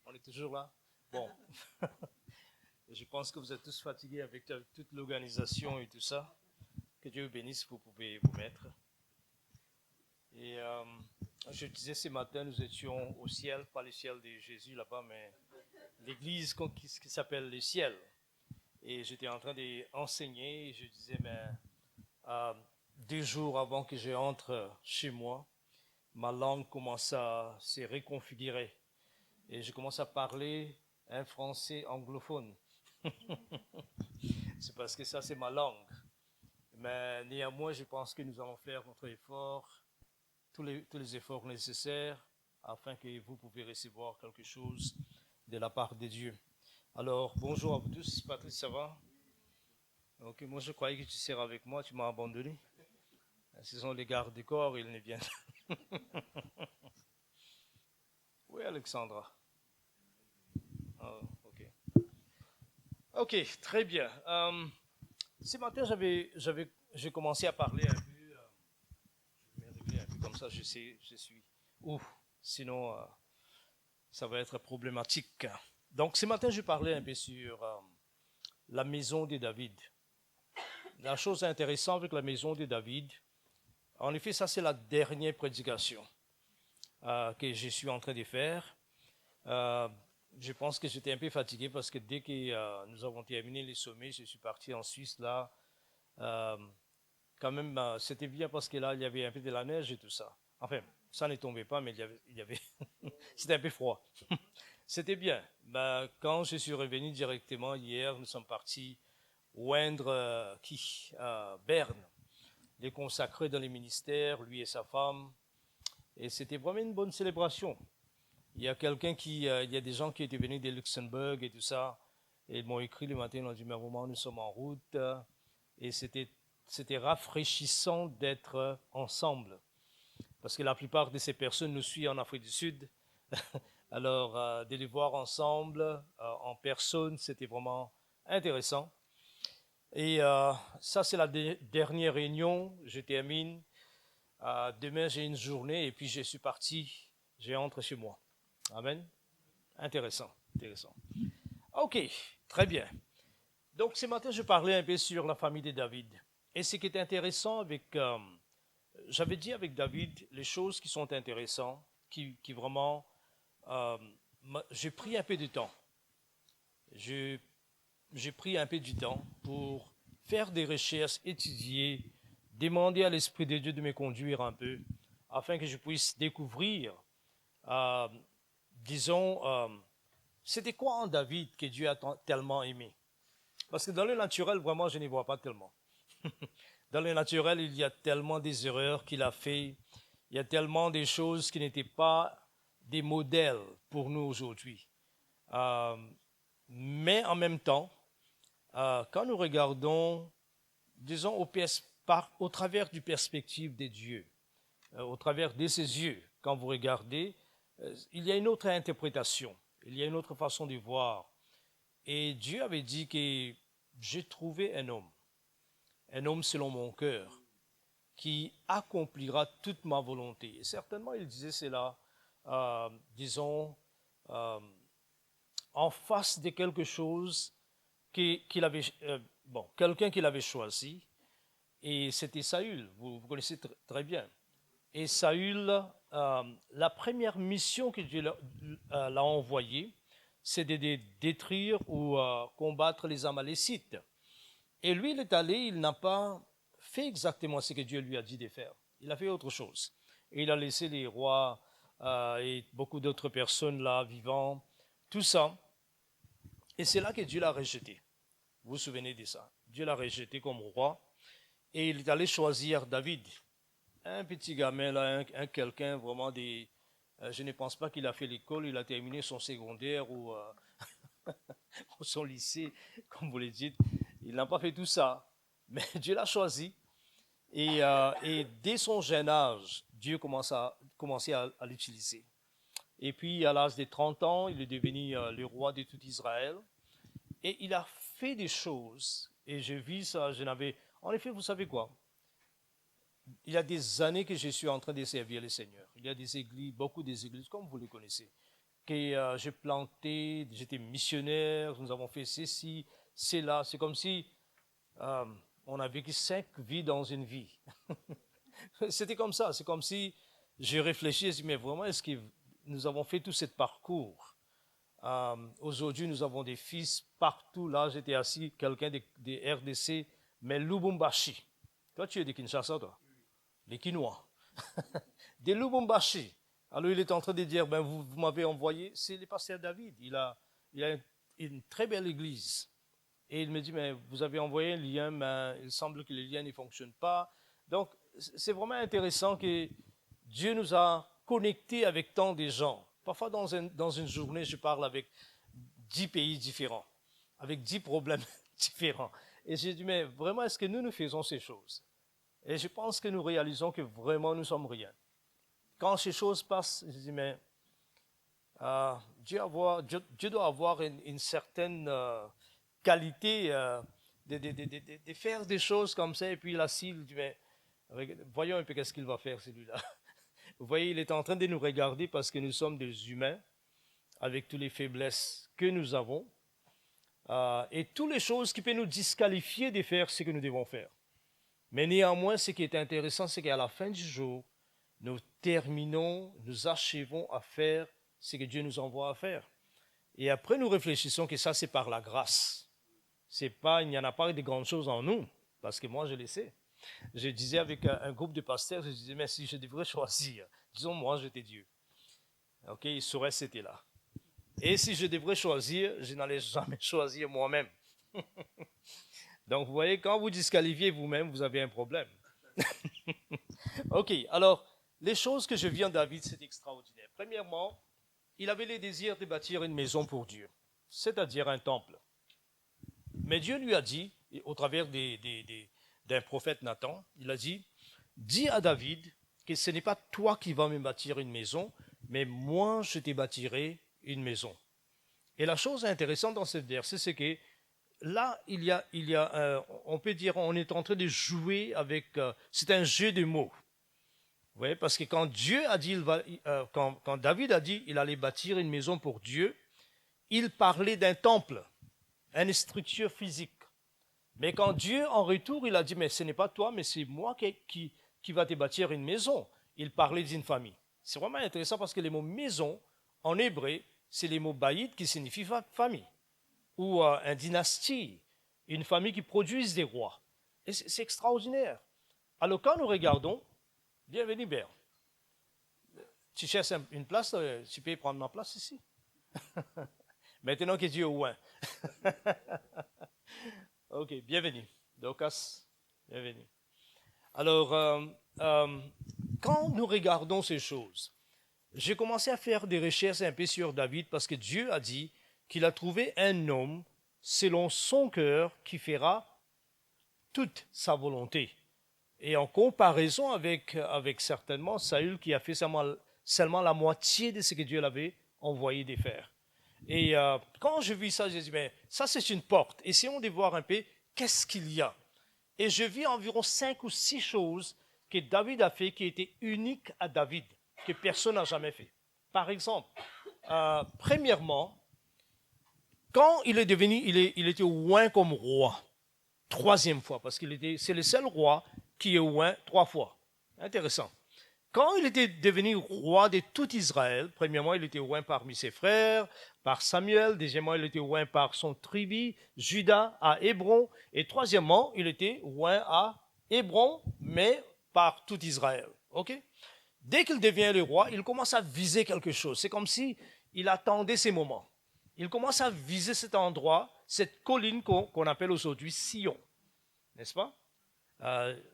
On est toujours là. Bon, je pense que vous êtes tous fatigués avec toute l'organisation et tout ça. Que Dieu vous bénisse, vous pouvez vous mettre. Et je disais ce matin, nous étions au ciel, pas le ciel de Jésus là-bas, mais l'église qui s'appelle le ciel. Et j'étais en train d'enseigner et je disais, mais 2 jours avant que je entre chez moi, ma langue commence à se reconfigurer. Et je commence à parler un français anglophone. C'est parce que ça, c'est ma langue. Mais néanmoins, je pense que nous allons faire notre effort, tous les efforts nécessaires, afin que vous puissiez recevoir quelque chose de la part de Dieu. Alors, bonjour à vous tous. Patrice, ça va? Ok, moi je croyais que tu serais avec moi, tu m'as abandonné. Ce sont les gardes du corps, ils ne viennent. Oui, Alexandra. Oh, ok. Ok, très bien. Ce matin, j'ai commencé à parler un peu. Je vais me réveiller un peu comme ça, je sais, je suis où. Sinon, ça va être problématique. Donc, ce matin, je parlais un peu sur la maison de David. La chose intéressante avec la maison de David, en effet, ça c'est la dernière prédication que je suis en train de faire. Je pense que j'étais un peu fatigué parce que dès que nous avons terminé les sommets, je suis parti en Suisse là. Quand même, c'était bien parce que là, il y avait un peu de la neige et tout ça. Enfin, ça ne tombait pas, mais il y avait c'était un peu froid. C'était bien. Quand je suis revenu directement hier, nous sommes partis oindre Berne, les consacrés dans les ministères, lui et sa femme. Et c'était vraiment une bonne célébration. Il y a il y a des gens qui étaient venus de Luxembourg et tout ça. Et ils m'ont écrit le matin, ils ont dit, mais vraiment, nous sommes en route. Et c'était rafraîchissant d'être ensemble. Parce que la plupart de ces personnes nous suivent en Afrique du Sud. Alors, de les voir ensemble, en personne, c'était vraiment intéressant. Et ça, c'est la dernière réunion. Je termine. Demain, j'ai une journée et puis je suis parti. Je rentre chez moi. Amen. Intéressant, intéressant. Ok, très bien. Donc, ce matin, je parlais un peu sur la famille de David. Et ce qui est intéressant j'avais dit avec David les choses qui sont intéressantes, qui vraiment, j'ai pris un peu de temps. J'ai pris un peu du temps pour faire des recherches, étudier, demander à l'Esprit de Dieu de me conduire un peu, afin que je puisse découvrir, euh, disons, c'était quoi en David que Dieu a tellement aimé. Parce que dans le naturel, vraiment, je ne vois pas tellement. Dans le naturel, il y a tellement des erreurs qu'il a fait, il y a tellement des choses qui n'étaient pas des modèles pour nous aujourd'hui. Euh, mais en même temps, quand nous regardons, disons, au travers du perspective de Dieu, au travers de ses yeux, quand vous regardez, il y a une autre interprétation, il y a une autre façon de voir. Et Dieu avait dit que j'ai trouvé un homme selon mon cœur, qui accomplira toute ma volonté. Et certainement, il disait cela, disons, euh, en face de quelque chose qu'il avait, quelqu'un qu'il avait choisi, et c'était Saül, vous connaissez très bien. Et Saül, la première mission que Dieu l'a envoyée, c'est de détruire ou combattre les Amalécites. Et lui, il est allé, il n'a pas fait exactement ce que Dieu lui a dit de faire. Il a fait autre chose. Et il a laissé les rois et beaucoup d'autres personnes là vivant, tout ça. Et c'est là que Dieu l'a rejeté. Vous vous souvenez de ça? Dieu l'a rejeté comme roi. Et il est allé choisir David. Un petit gamin là, quelqu'un vraiment des... je ne pense pas qu'il a fait l'école, il a terminé son secondaire ou son lycée, comme vous le dites. Il n'a pas fait tout ça. Mais Dieu l'a choisi. Et dès son jeune âge, Dieu commençait à l'utiliser. Et puis, à l'âge de 30 ans, il est devenu le roi de tout Israël. Et il a fait des choses. Et j'ai vu ça, je n'avais... En effet, vous savez quoi? Il y a des années que je suis en train de servir le Seigneur. Il y a des églises, beaucoup d'églises, comme vous les connaissez. que j'ai planté, j'étais missionnaire, nous avons fait ceci, cela. C'est comme si on a vécu 5 vies dans une vie. C'était comme ça. C'est comme si j'ai réfléchi et dit, mais vraiment, est-ce que nous avons fait tout ce parcours? Aujourd'hui, nous avons des fils partout. Là, j'étais assis, quelqu'un des RDC, mais Lubumbashi. Toi, tu es de Kinshasa, toi? Les Kinois. Des Lubumbashi. Alors, il est en train de dire, ben, vous m'avez envoyé, c'est le pasteur David. Il a une très belle église. Et il me dit, mais vous avez envoyé un lien, mais il semble que le lien ne fonctionne pas. Donc, c'est vraiment intéressant que Dieu nous a connectés avec tant de gens. Parfois, dans une journée, je parle avec 10 pays différents, avec 10 problèmes différents. Et j'ai dit, mais vraiment, est-ce que nous faisons ces choses? Et je pense que nous réalisons que vraiment, nous sommes rien. Quand ces choses passent, je dis, mais Dieu doit avoir une certaine qualité de faire des choses comme ça. Et puis là, s'il dit, mais voyons un peu qu'est-ce qu'il va faire, celui-là. Vous voyez, il est en train de nous regarder parce que nous sommes des humains avec toutes les faiblesses que nous avons et toutes les choses qui peuvent nous disqualifier de faire ce que nous devons faire. Mais néanmoins, ce qui est intéressant, c'est qu'à la fin du jour, nous terminons, nous achevons à faire ce que Dieu nous envoie à faire. Et après, nous réfléchissons que ça, c'est par la grâce. Il n'y en a pas de grandes choses en nous, parce que moi, je le sais. Je disais avec un groupe de pasteurs, je disais, mais si je devrais choisir, disons, moi, j'étais Dieu. Ok, il saurait c'était là. Et si je devrais choisir, je n'allais jamais choisir moi-même. Donc, vous voyez, quand vous disqualifiez vous-même, vous avez un problème. Ok, alors, les choses que je vis en David, c'est extraordinaire. Premièrement, il avait le désir de bâtir une maison pour Dieu, c'est-à-dire un temple. Mais Dieu lui a dit, au travers d'un prophète Nathan, il a dit, dis à David que ce n'est pas toi qui vas me bâtir une maison, mais moi je te bâtirai une maison. Et la chose intéressante dans ce verset, c'est que là, on peut dire, on est en train de jouer avec, c'est un jeu de mots. Vous voyez, parce que quand Dieu a dit, quand David a dit, il allait bâtir une maison pour Dieu, il parlait d'un temple, une structure physique. Mais quand Dieu, en retour, il a dit, mais ce n'est pas toi, mais c'est moi qui va te bâtir une maison. Il parlait d'une famille. C'est vraiment intéressant parce que les mots maison, en hébreu, c'est les mots baïd qui signifient famille. Ou une dynastie, une famille qui produise des rois. Et c'est extraordinaire. Alors quand nous regardons, bienvenue Bert. Tu cherches une place, tu peux prendre ma place ici. Maintenant que Dieu est loin. Ok, bienvenue. Docas, bienvenue. Alors, quand nous regardons ces choses, j'ai commencé à faire des recherches un peu sur David parce que Dieu a dit qu'il a trouvé un homme selon son cœur qui fera toute sa volonté. Et en comparaison avec certainement Saül qui a fait seulement la moitié de ce que Dieu l'avait envoyé de faire. Et quand je vis ça, j'ai dit, mais ça c'est une porte. Essayons de voir un peu qu'est-ce qu'il y a. Et je vis environ 5 ou 6 choses que David a fait qui étaient uniques à David, que personne n'a jamais fait. Par exemple, premièrement, quand il est devenu, il était oint comme roi, 3e fois, parce c'est le seul roi qui est oint 3 fois. Intéressant. Quand il était devenu roi de tout Israël, premièrement, il était oint parmi ses frères, par Samuel, deuxièmement, il était oint par son tribu, Juda, à Hébron, et troisièmement, il était oint à Hébron, mais par tout Israël. Okay? Dès qu'il devient le roi, il commence à viser quelque chose. C'est comme si il attendait ces moments. Il commence à viser cet endroit, cette colline qu'on appelle aujourd'hui Sion. N'est-ce pas?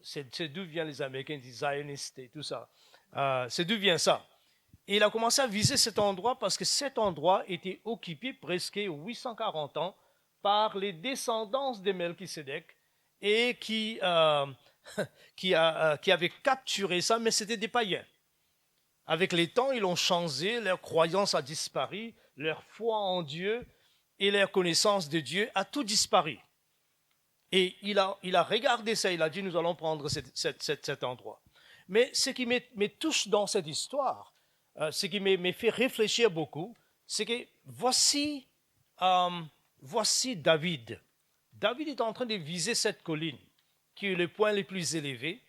C'est d'où viennent les Américains, les zionistes et tout ça. C'est d'où vient ça. Et il a commencé à viser cet endroit parce que cet endroit était occupé presque 840 ans par les descendants de Melchisédek et qui avaient capturé ça, mais c'était des païens. Avec les temps, ils ont changé, leur croyance a disparu, leur foi en Dieu et leur connaissance de Dieu a tout disparu. Et il a regardé ça, il a dit, nous allons prendre cet endroit. Mais ce qui me touche dans cette histoire, ce qui me fait réfléchir beaucoup, c'est que voici David. David est en train de viser cette colline, qui est le point le plus élevé,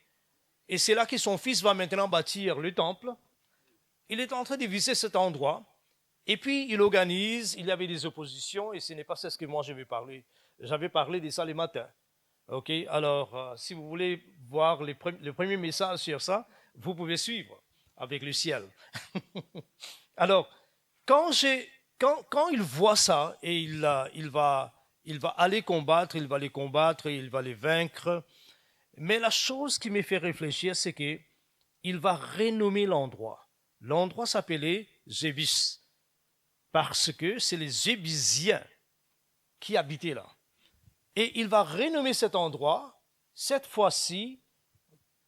et c'est là que son fils va maintenant bâtir le temple. Il est en train de viser cet endroit, et puis il organise, il y avait des oppositions, et ce n'est pas ce que moi je vais parler. J'avais parlé de ça le matin. Ok, alors si vous voulez voir le premier message sur ça, vous pouvez suivre avec le ciel. Alors, quand il voit ça, et il va aller combattre, il va les combattre, et il va les vaincre, mais la chose qui me fait réfléchir, c'est que il va renommer l'endroit. L'endroit s'appelait Jébus, parce que c'est les Jébusiens qui habitaient là. Et il va renommer cet endroit, cette fois-ci,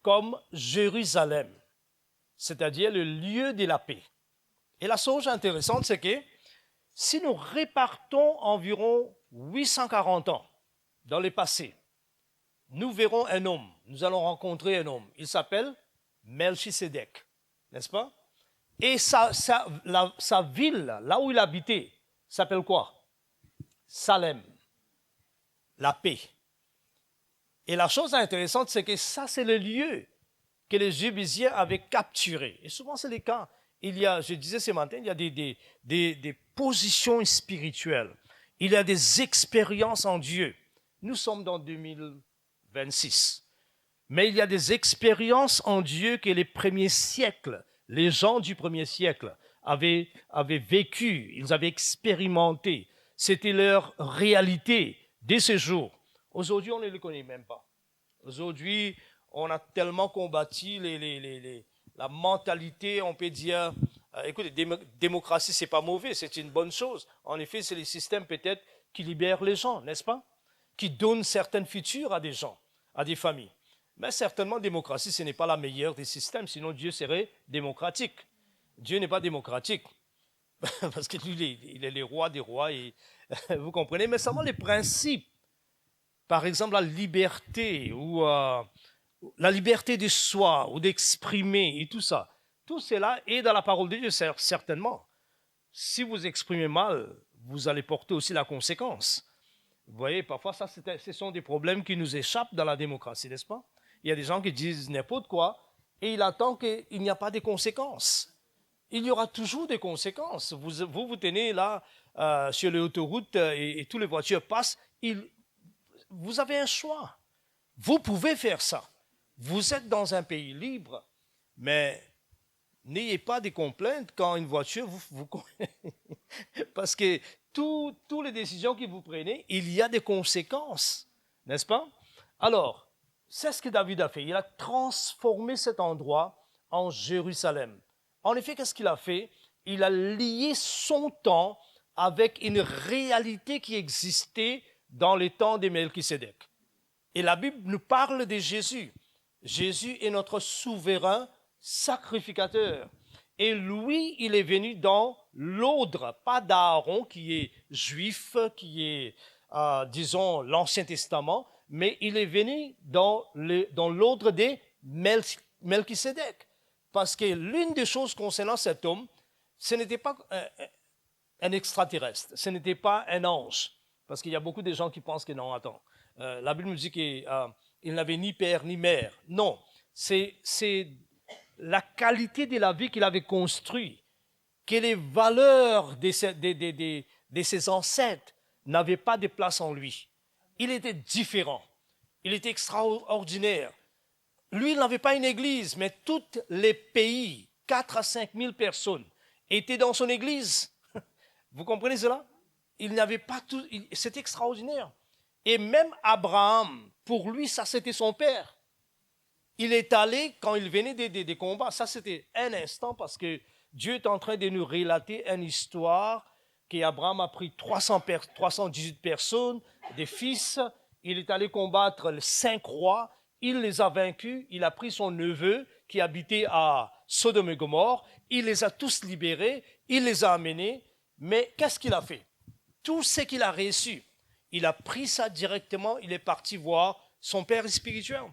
comme Jérusalem, c'est-à-dire le lieu de la paix. Et la chose intéressante, c'est que si nous répartons environ 840 ans dans le passé, nous verrons un homme, nous allons rencontrer un homme. Il s'appelle Melchisédek, n'est-ce pas? Et sa ville, là où il habitait, s'appelle quoi? Salem, la paix. Et la chose intéressante, c'est que ça, c'est le lieu que les Jébusiens avaient capturé. Et souvent, c'est le cas. Il y a, je disais ce matin, il y a des positions spirituelles. Il y a des expériences en Dieu. Nous sommes dans 2026. Mais il y a des expériences en Dieu que les premiers siècles, les gens du premier siècle avaient vécu, ils avaient expérimenté. C'était leur réalité dès ce jour. Aujourd'hui, on ne le connaît même pas. Aujourd'hui, on a tellement combattu la mentalité, on peut dire, écoutez, démocratie, c'est pas mauvais, c'est une bonne chose. En effet, c'est les systèmes peut-être qui libèrent les gens, n'est-ce pas? Qui donnent certaines futures à des gens, à des familles. Mais certainement, démocratie, ce n'est pas la meilleure des systèmes, sinon Dieu serait démocratique. Dieu n'est pas démocratique, parce que lui, il est le roi des rois, et vous comprenez, mais seulement les principes, par exemple la liberté, ou la liberté de soi, ou d'exprimer, et tout ça, tout cela est dans la parole de Dieu, certainement. Si vous exprimez mal, vous allez porter aussi la conséquence. Vous voyez, parfois, ça, ce sont des problèmes qui nous échappent dans la démocratie, n'est-ce pas? Il y a des gens qui disent n'importe quoi et il attend qu'il n'y a pas de conséquences. Il y aura toujours des conséquences. Vous tenez là sur l'autoroute et toutes les voitures passent. Vous avez un choix. Vous pouvez faire ça. Vous êtes dans un pays libre, mais n'ayez pas de complaintes quand une voiture vous parce que toutes les décisions que vous prenez, il y a des conséquences, n'est-ce pas? Alors, c'est ce que David a fait. Il a transformé cet endroit en Jérusalem. En effet, qu'est-ce qu'il a fait? Il a lié son temps avec une réalité qui existait dans les temps de Melchisédek. Et la Bible nous parle de Jésus. Jésus est notre souverain sacrificateur. Et lui, il est venu dans l'ordre, pas d'Aaron qui est juif, qui est, disons, l'Ancien Testament, mais il est venu dans l'ordre des Melchisédek. Parce que l'une des choses concernant cet homme, ce n'était pas un extraterrestre, ce n'était pas un ange. Parce qu'il y a beaucoup de gens qui pensent que non, attends, la Bible nous dit qu'il n'avait ni père ni mère. Non, c'est la qualité de la vie qu'il avait construite, que les valeurs de ses ancêtres n'avaient pas de place en lui. Il était différent, il était extraordinaire. Lui, il n'avait pas une église, mais tous les pays, 4 à 5 000 personnes, étaient dans son église. Vous comprenez cela? Il n'avait pas tout, c'était extraordinaire. Et même Abraham, pour lui, ça c'était son père. Il est allé, quand il venait des combats, ça c'était un instant parce que Dieu est en train de nous relater une histoire qu'Abraham a pris 318 personnes, des fils, il est allé combattre les 5 rois, il les a vaincus, il a pris son neveu qui habitait à Sodome et Gomorrhe, il les a tous libérés, il les a amenés, mais qu'est-ce qu'il a fait? Tout ce qu'il a reçu, il a pris ça directement, il est parti voir son père spirituel.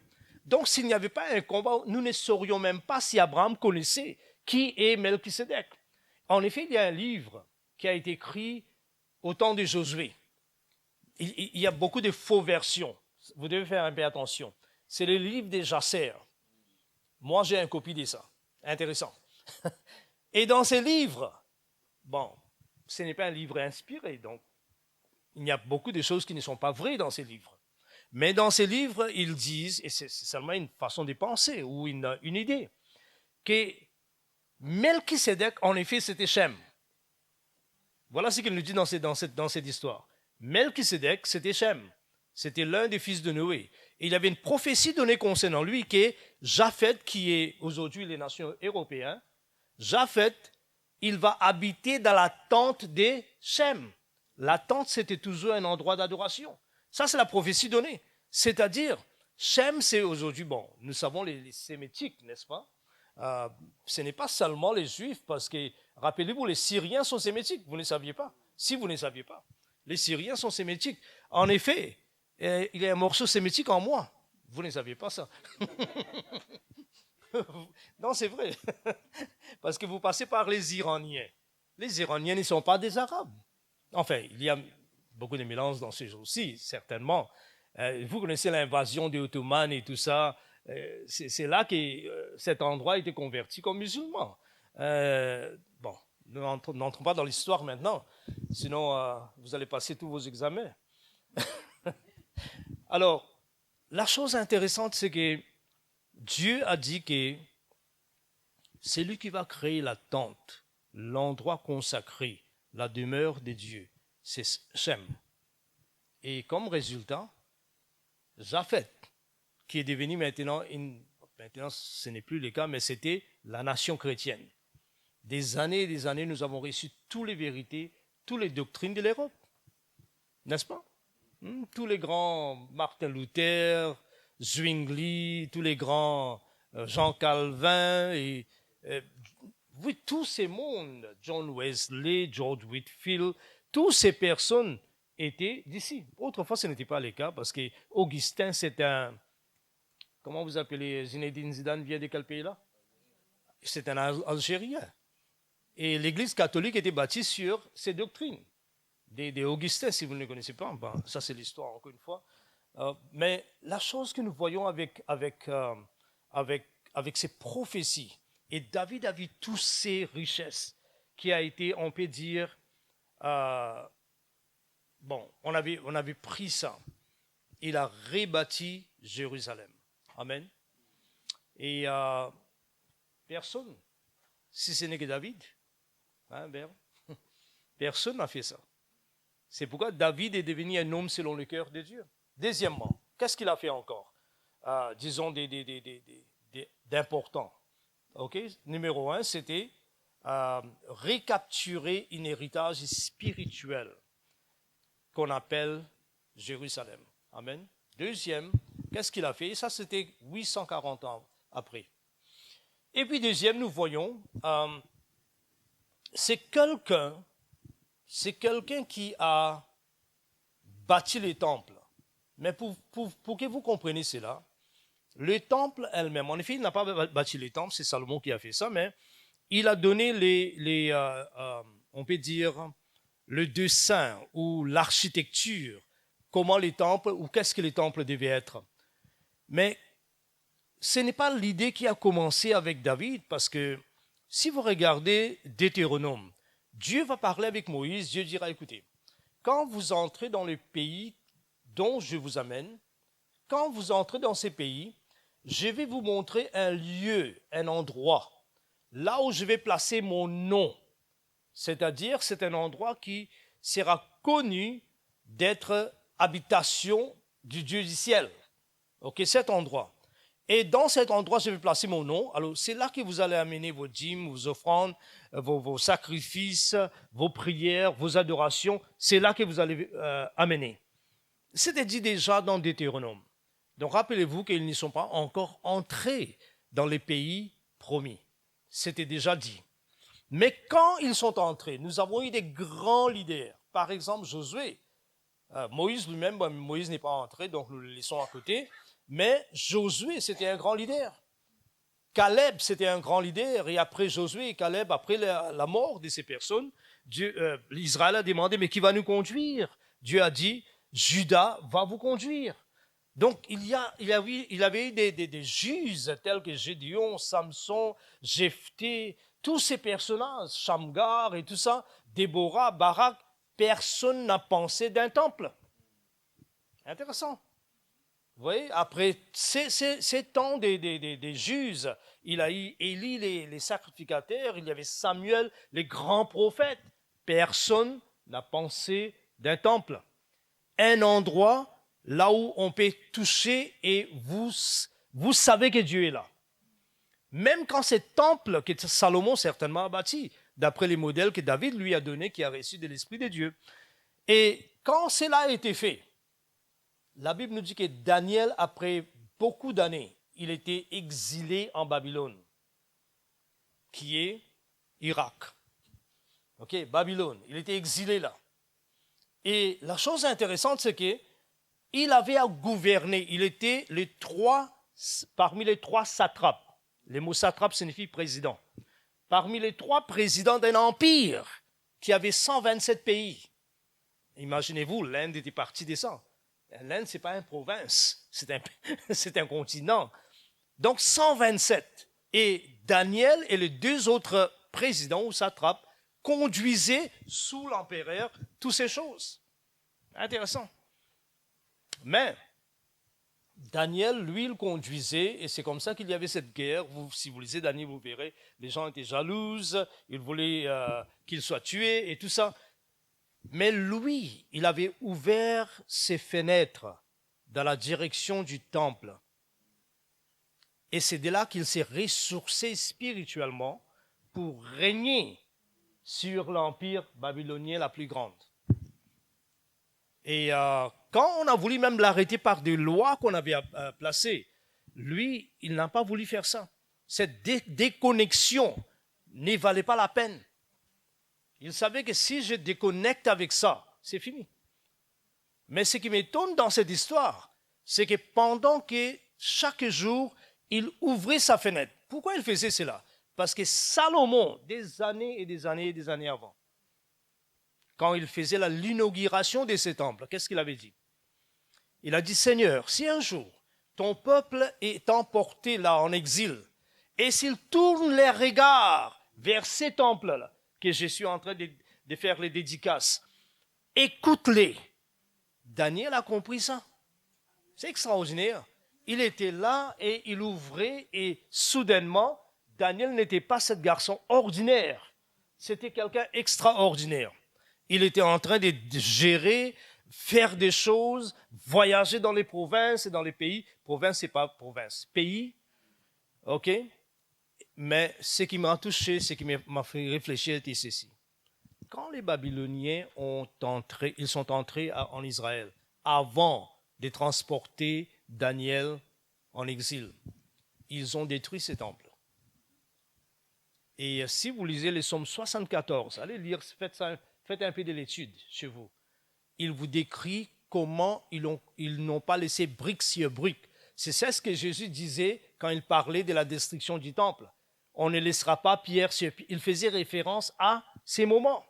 Donc, s'il n'y avait pas un combat, nous ne saurions même pas si Abraham connaissait qui est Melchisédek. En effet, il y a un livre qui a été écrit au temps de Josué. Il y a beaucoup de faux versions. Vous devez faire un peu attention. C'est le livre des Jacères. Moi, j'ai une copie de ça. Intéressant. Et dans ces livres, bon, ce n'est pas un livre inspiré, donc il y a beaucoup de choses qui ne sont pas vraies dans ces livres. Mais dans ces livres, ils disent, et c'est seulement une façon de penser ou une idée, que Melchisédek, en effet, c'était Shem. Voilà ce qu'il nous dit dans cette histoire. Melchisédek, c'était Shem. C'était l'un des fils de Noé. Et il y avait une prophétie donnée concernant lui qui est Japheth, qui est aujourd'hui les nations européennes. Japheth, il va habiter dans la tente de Shem. La tente, c'était toujours un endroit d'adoration. Ça, c'est la prophétie donnée. C'est-à-dire, Shem, c'est aujourd'hui, bon, nous savons les sémitiques, n'est-ce pas? Ce n'est pas seulement les Juifs, parce que, rappelez-vous, les Syriens sont sémitiques, vous ne saviez pas. Si vous ne saviez pas, les Syriens sont sémitiques. En effet, il y a un morceau sémitique en moi. Vous ne saviez pas ça. Non, c'est vrai. Parce que vous passez par les Iraniens. Les Iraniens ne sont pas des Arabes. Enfin, il y a beaucoup de mélanges dans ces jours-ci, certainement. Vous connaissez l'invasion des Ottomans et tout ça. C'est là que cet endroit a été converti comme musulman. Bon, n'entrons pas dans l'histoire maintenant, sinon vous allez passer tous vos examens. Alors, la chose intéressante, c'est que Dieu a dit que c'est lui qui va créer la tente, l'endroit consacré, la demeure de Dieu. C'est Shem. Et comme résultat, Japheth, qui est devenu maintenant ce n'est plus le cas, mais c'était la nation chrétienne. Des années et des années, nous avons reçu toutes les vérités, toutes les doctrines de l'Europe. N'est-ce pas? Tous les grands Martin Luther, Zwingli, tous les grands Jean Calvin, et oui, tous ces mondes, John Wesley, George Whitefield, toutes ces personnes étaient d'ici. Autrefois, ce n'était pas le cas, parce que Augustin, c'est un... Comment vous appelez Zinedine Zidane, vient de quel pays-là? C'est un Algérien. Et l'Église catholique était bâtie sur ces doctrines. Des Augustins, si vous ne les connaissez pas, ben, ça c'est l'histoire encore une fois. Mais la chose que nous voyons avec ces prophéties, et David a vu toutes ces richesses qui a été, on peut dire, bon, on avait pris ça. Il a rebâti Jérusalem. Amen. Et personne, si ce n'est que David, hein, personne n'a fait ça. C'est pourquoi David est devenu un homme selon le cœur de Dieu. Deuxièmement, qu'est-ce qu'il a fait encore? Disons d'important. Okay? Numéro 1, c'était récapturer un héritage spirituel qu'on appelle Jérusalem. Amen. Deuxième, qu'est-ce qu'il a fait? Ça, c'était 840 ans après. Et puis deuxième, nous voyons, c'est quelqu'un qui a bâti les temples. Mais pour que vous compreniez cela, le temple elle-même, en effet, il n'a pas bâti les temples, c'est Salomon qui a fait ça, mais il a donné on peut dire, le dessin ou l'architecture, comment les temples, ou qu'est-ce que les temples devaient être. Mais ce n'est pas l'idée qui a commencé avec David, parce que si vous regardez Deutéronome, Dieu va parler avec Moïse, Dieu dira, écoutez, quand vous entrez dans le pays dont je vous amène, quand vous entrez dans ces pays, je vais vous montrer un lieu, un endroit, là où je vais placer mon nom. C'est-à-dire, c'est un endroit qui sera connu d'être habitation du Dieu du ciel. Ok, cet endroit. Et dans cet endroit, je vais placer mon nom. Alors, c'est là que vous allez amener vos dîmes, vos offrandes, vos sacrifices, vos prières, vos adorations. C'est là que vous allez amener. C'était dit déjà dans Deutéronome. Donc, rappelez-vous qu'ils ne sont pas encore entrés dans les pays promis. C'était déjà dit. Mais quand ils sont entrés, nous avons eu des grands leaders. Par exemple, Josué. Moïse lui-même, Moïse n'est pas entré, donc nous le laissons à côté. Mais Josué, c'était un grand leader. Caleb, c'était un grand leader, et après Josué et Caleb, après la mort de ces personnes, Israël a demandé, mais qui va nous conduire? Dieu a dit, Judas va vous conduire. Donc, il avait eu des juges tels que Gédéon, Samson, Jephthé, tous ces personnages, Shamgar et tout ça, Déborah, Barak, personne n'a pensé d'un temple. Intéressant. Vous voyez, après ces temps des juges, il a eu Élie, les sacrificateurs, il y avait Samuel, les grands prophètes. Personne n'a pensé d'un temple. Un endroit là où on peut toucher et vous savez que Dieu est là. Même quand ce temple que Salomon certainement a bâti, d'après les modèles que David lui a donnés, qui a reçu de l'Esprit de Dieu. Et quand cela a été fait, la Bible nous dit que Daniel, après beaucoup d'années, il était exilé en Babylone, qui est Irak. Ok, Babylone, il était exilé là. Et la chose intéressante, c'est qu'il avait à gouverner. Il était parmi les 3 satrapes. Le mot satrape signifie président. Parmi les 3 présidents d'un empire qui avait 127 pays. Imaginez-vous, l'Inde était partie de ça. L'Inde, ce n'est pas une province, c'est un continent. Donc 127. Et Daniel et les 2 autres présidents ou satrapes conduisaient sous l'empereur toutes ces choses. Intéressant. Mais Daniel, lui, il conduisait, et c'est comme ça qu'il y avait cette guerre. Si vous lisez Daniel, vous verrez, les gens étaient jalouses, ils voulaient qu'il soit tué et tout ça. Mais lui, il avait ouvert ses fenêtres dans la direction du temple. Et c'est de là qu'il s'est ressourcé spirituellement pour régner sur l'empire babylonien la plus grande. Et quand on a voulu même l'arrêter par des lois qu'on avait placées, lui, il n'a pas voulu faire ça. Cette déconnexion ne valait pas la peine. Il savait que si je déconnecte avec ça, c'est fini. Mais ce qui m'étonne dans cette histoire, c'est que pendant que chaque jour, il ouvrait sa fenêtre. Pourquoi il faisait cela? Parce que Salomon, des années et des années et des années avant, quand il faisait l'inauguration de ce temple, qu'est-ce qu'il avait dit? Il a dit, Seigneur, si un jour ton peuple est emporté là en exil, et s'il tourne les regards vers ces temples-là, que je suis en train de faire les dédicaces, écoute-les. Daniel a compris ça. C'est extraordinaire. Il était là et il ouvrait et soudainement, Daniel n'était pas ce garçon ordinaire. C'était quelqu'un d'extraordinaire. Il était en train de gérer, faire des choses, voyager dans les provinces et dans les pays. Province, c'est pas province. Pays, ok? Mais ce qui m'a touché, ce qui m'a fait réfléchir était ceci. Quand les Babyloniens ils sont entrés en Israël, avant de transporter Daniel en exil, ils ont détruit ces temples. Et si vous lisez les psaumes 74, allez lire, faites un peu de l'étude chez vous. Il vous décrit comment ils n'ont pas laissé brique sur brique. C'est ça ce que Jésus disait quand il parlait de la destruction du temple. On ne laissera pas pierre sur pierre. Il faisait référence à ces moments.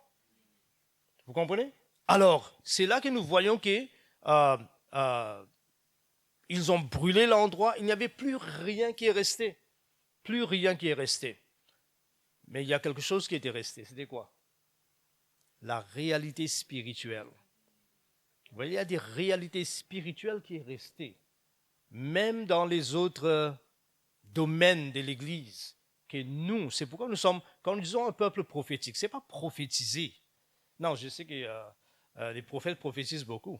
Vous comprenez? Alors, c'est là que nous voyons que ils ont brûlé l'endroit. Il n'y avait plus rien qui est resté. Plus rien qui est resté. Mais il y a quelque chose qui était resté. C'était quoi? La réalité spirituelle. Vous voyez, il y a des réalités spirituelles qui sont restées. Même dans les autres domaines de l'Église. Que nous, c'est pourquoi quand nous disons un peuple prophétique, ce n'est pas prophétiser. Non, je sais que les prophètes prophétisent beaucoup.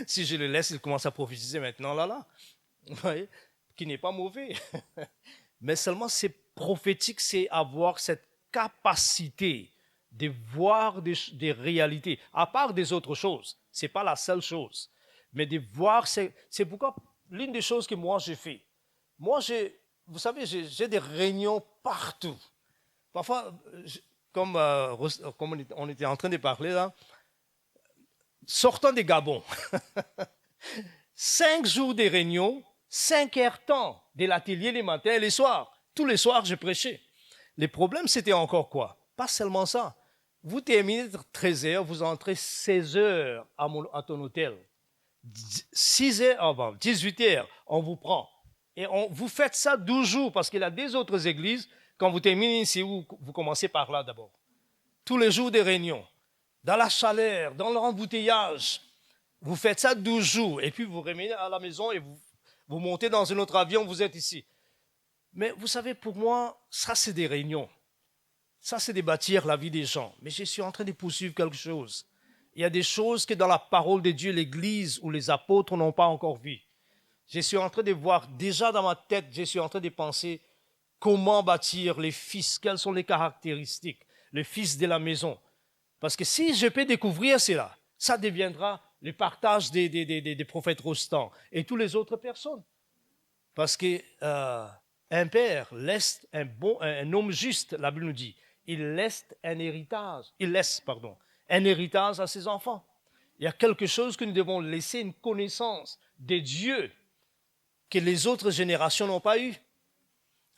Si je le laisse, il commence à prophétiser maintenant, là. Vous voyez, qui n'est pas mauvais. Mais seulement c'est prophétique, c'est avoir cette capacité de voir des réalités, à part des autres choses. Ce n'est pas la seule chose. Mais de voir, c'est pourquoi l'une des choses que moi j'ai fait. Moi, vous savez, j'ai des réunions partout. Parfois, comme on était en train de parler là, sortant des Gabon, 5 jours de réunions, 5 heures temps de l'atelier les matins et les soirs. Tous les soirs, je prêchais. Le problème, c'était encore quoi? Pas seulement ça. Vous terminez 13 heures, vous entrez 16 heures à ton hôtel. 6 heures avant, 18 heures, on vous prend. Et vous faites ça 12 jours, parce qu'il y a des autres églises, quand vous terminez ici, vous commencez par là d'abord. Tous les jours des réunions, dans la chaleur, dans l'embouteillage. Vous faites ça 12 jours, et puis vous revenez à la maison et vous montez dans un autre avion, vous êtes ici. Mais vous savez, pour moi, ça c'est des réunions. Ça c'est de bâtir la vie des gens. Mais je suis en train de poursuivre quelque chose. Il y a des choses que dans la parole de Dieu, l'Église ou les apôtres n'ont pas encore vues. Je suis en train de voir, déjà dans ma tête, je suis en train de penser comment bâtir les fils, quelles sont les caractéristiques, les fils de la maison. Parce que si je peux découvrir cela, ça deviendra le partage des prophètes Rostand et toutes les autres personnes. Parce que un père laisse un homme juste, la Bible nous dit, il laisse un héritage à ses enfants. Il y a quelque chose que nous devons laisser, une connaissance de Dieu que les autres générations n'ont pas eu.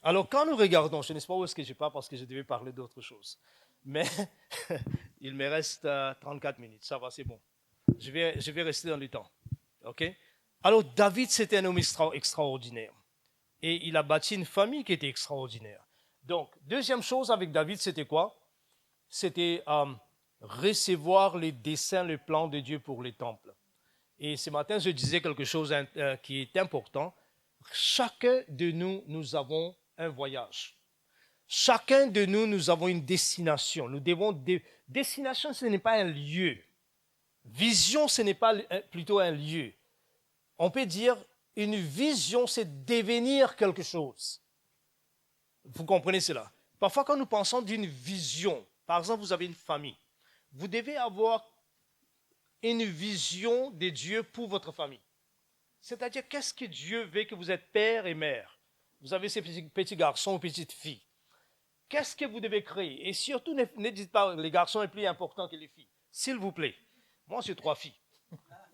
Alors quand nous regardons, je ne sais pas où est-ce que je pars parce que je devais parler d'autre chose, mais il me reste 34 minutes, ça va, c'est bon. Je vais rester dans le temps. Okay? Alors David, c'était un homme extraordinaire. Et il a bâti une famille qui était extraordinaire. Donc, deuxième chose avec David, c'était quoi? C'était recevoir les desseins, le plan de Dieu pour les temples. Et ce matin, je disais quelque chose qui est important. Chacun de nous, nous avons un voyage. Chacun de nous, nous avons une destination. Destination, ce n'est pas un lieu. Vision, ce n'est pas plutôt un lieu. On peut dire, une vision, c'est devenir quelque chose. Vous comprenez cela? Parfois, quand nous pensons d'une vision, par exemple, vous avez une famille, vous devez avoir une vision de Dieu pour votre famille. C'est-à-dire, qu'est-ce que Dieu veut que vous êtes père et mère? Vous avez ces petits garçons ou petites filles. Qu'est-ce que vous devez créer? Et surtout, ne dites pas les garçons sont plus importants que les filles. S'il vous plaît. Moi, j'ai 3 filles.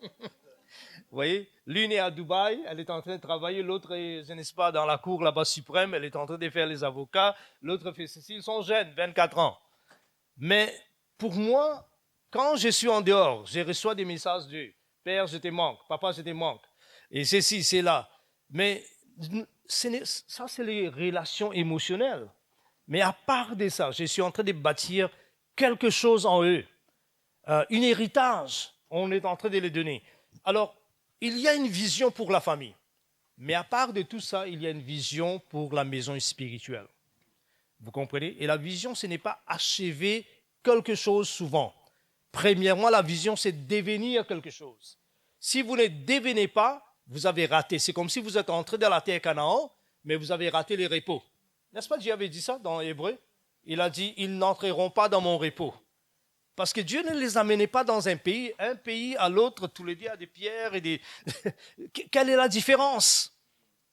Vous voyez, l'une est à Dubaï, elle est en train de travailler, l'autre est, je ne sais pas, dans la cour là-bas suprême, elle est en train de faire les avocats, l'autre fait ceci, ils sont jeunes, 24 ans. Mais pour moi, quand je suis en dehors, je reçois des messages de Dieu. Père, je te manque, papa, je te manque. Et ceci, c'est là. Mais ça, c'est les relations émotionnelles. Mais à part de ça, je suis en train de bâtir quelque chose en eux. Un héritage, on est en train de les donner. Alors, il y a une vision pour la famille. Mais à part de tout ça, il y a une vision pour la maison spirituelle. Vous comprenez? Et la vision, ce n'est pas achever quelque chose souvent. Premièrement, la vision, c'est devenir quelque chose. Si vous ne devenez pas, vous avez raté. C'est comme si vous êtes entré dans la terre Canaan, mais vous avez raté les repos. N'est-ce pas, Dieu avait dit ça dans Hébreu? Il a dit, ils n'entreront pas dans mon repos. Parce que Dieu ne les amenait pas dans un pays à l'autre, tous les dieux à des pierres et des... Quelle est la différence?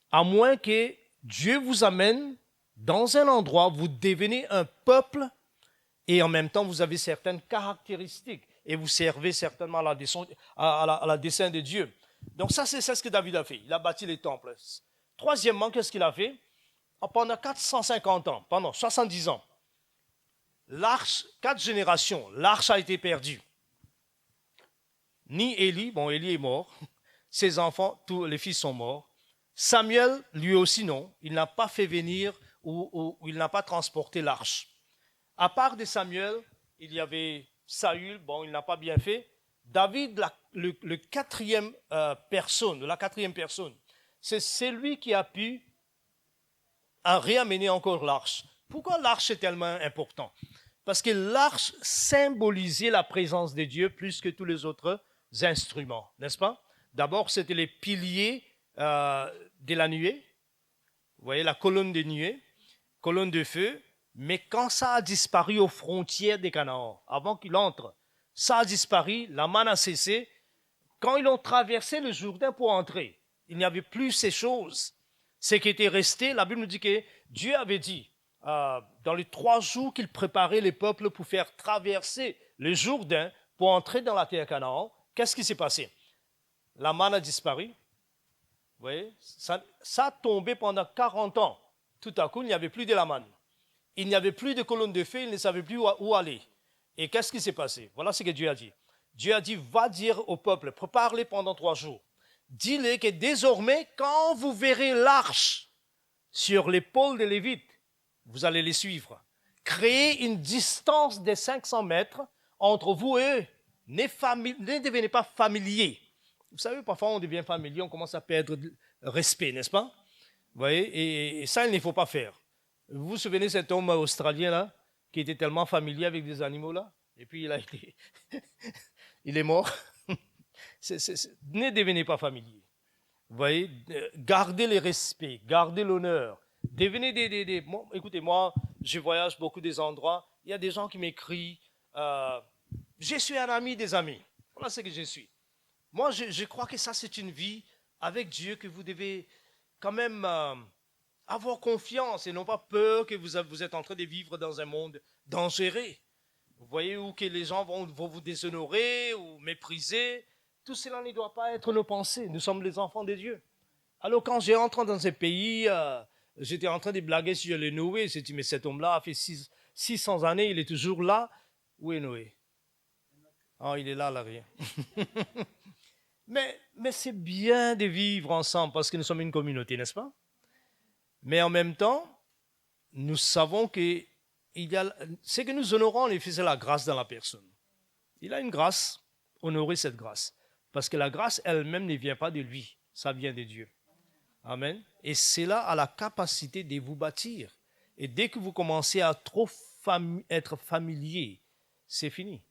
À moins que Dieu vous amène dans un endroit, vous devenez un peuple et en même temps vous avez certaines caractéristiques et vous servez certainement à la dessein de Dieu. Donc ça, c'est ce que David a fait. Il a bâti les temples. Troisièmement, qu'est-ce qu'il a fait? Pendant 450 ans, pendant 70 ans, l'arche, 4 générations, l'arche a été perdue. Ni Élie, bon, Élie est mort, ses enfants, tous les fils sont morts. Samuel, lui aussi non, il n'a pas fait venir ou il n'a pas transporté l'arche. À part de Samuel, il y avait Saül, bon, il n'a pas bien fait. David, la quatrième personne, c'est celui qui a pu réamener encore l'arche. Pourquoi l'arche est tellement important? Parce que l'arche symbolisait la présence de Dieu plus que tous les autres instruments, n'est-ce pas? D'abord, c'était les piliers de la nuée. Vous voyez, la colonne de nuée, colonne de feu. Mais quand ça a disparu aux frontières des Canaan, avant qu'il entre, ça a disparu, la manne a cessé. Quand ils ont traversé le Jourdain pour entrer, il n'y avait plus ces choses. Ce qui était resté, la Bible nous dit que Dieu avait dit, dans les 3 jours qu'il préparait les peuples pour faire traverser le Jourdain pour entrer dans la terre Canaan, qu'est-ce qui s'est passé? La manne a disparu, Vous voyez, ça a tombé pendant 40 ans. Tout à coup, il n'y avait plus de la manne. Il n'y avait plus de colonne de feu, il ne savait plus où aller. Et qu'est-ce qui s'est passé? Voilà ce que Dieu a dit. Dieu a dit, va dire au peuple, prépare-les pendant 3 jours. Dis-les que désormais, quand vous verrez l'arche sur l'épaule des Lévites, vous allez les suivre. Créez une distance de 500 mètres entre vous et eux. Ne devenez pas familiers. Vous savez, parfois on devient familier, on commence à perdre respect, n'est-ce pas? Vous voyez, et ça, il ne faut pas faire. Vous vous souvenez de cet homme australien là, qui était tellement familier avec des animaux là, et puis il est mort. Ne devenez pas familier. Vous voyez, gardez le respect, gardez l'honneur. Devenez écoutez, moi, je voyage beaucoup des endroits. Il y a des gens qui m'écrivent je suis un ami des amis. Voilà ce que je suis. Moi, je crois que ça, c'est une vie avec Dieu que vous devez quand même avoir confiance et non pas peur que vous êtes en train de vivre dans un monde dangereux. Vous voyez, où que les gens vont vous déshonorer ou mépriser. Tout cela ne doit pas être nos pensées. Nous sommes les enfants de Dieu. Alors, quand j'ai entré dans ces pays, j'étais en train de blaguer sur le Noé. J'ai dit, mais cet homme-là a fait 600 années, il est toujours là. Où est Noé? Oh, il est là, rien. mais c'est bien de vivre ensemble parce que nous sommes une communauté, n'est-ce pas? Mais en même temps, nous savons que ce que nous honorons, en effet, c'est la grâce dans la personne. Il a une grâce, honorer cette grâce. Parce que la grâce elle-même ne vient pas de lui, ça vient de Dieu. Amen. Et cela a la capacité de vous bâtir. Et dès que vous commencez à trop être familier, c'est fini.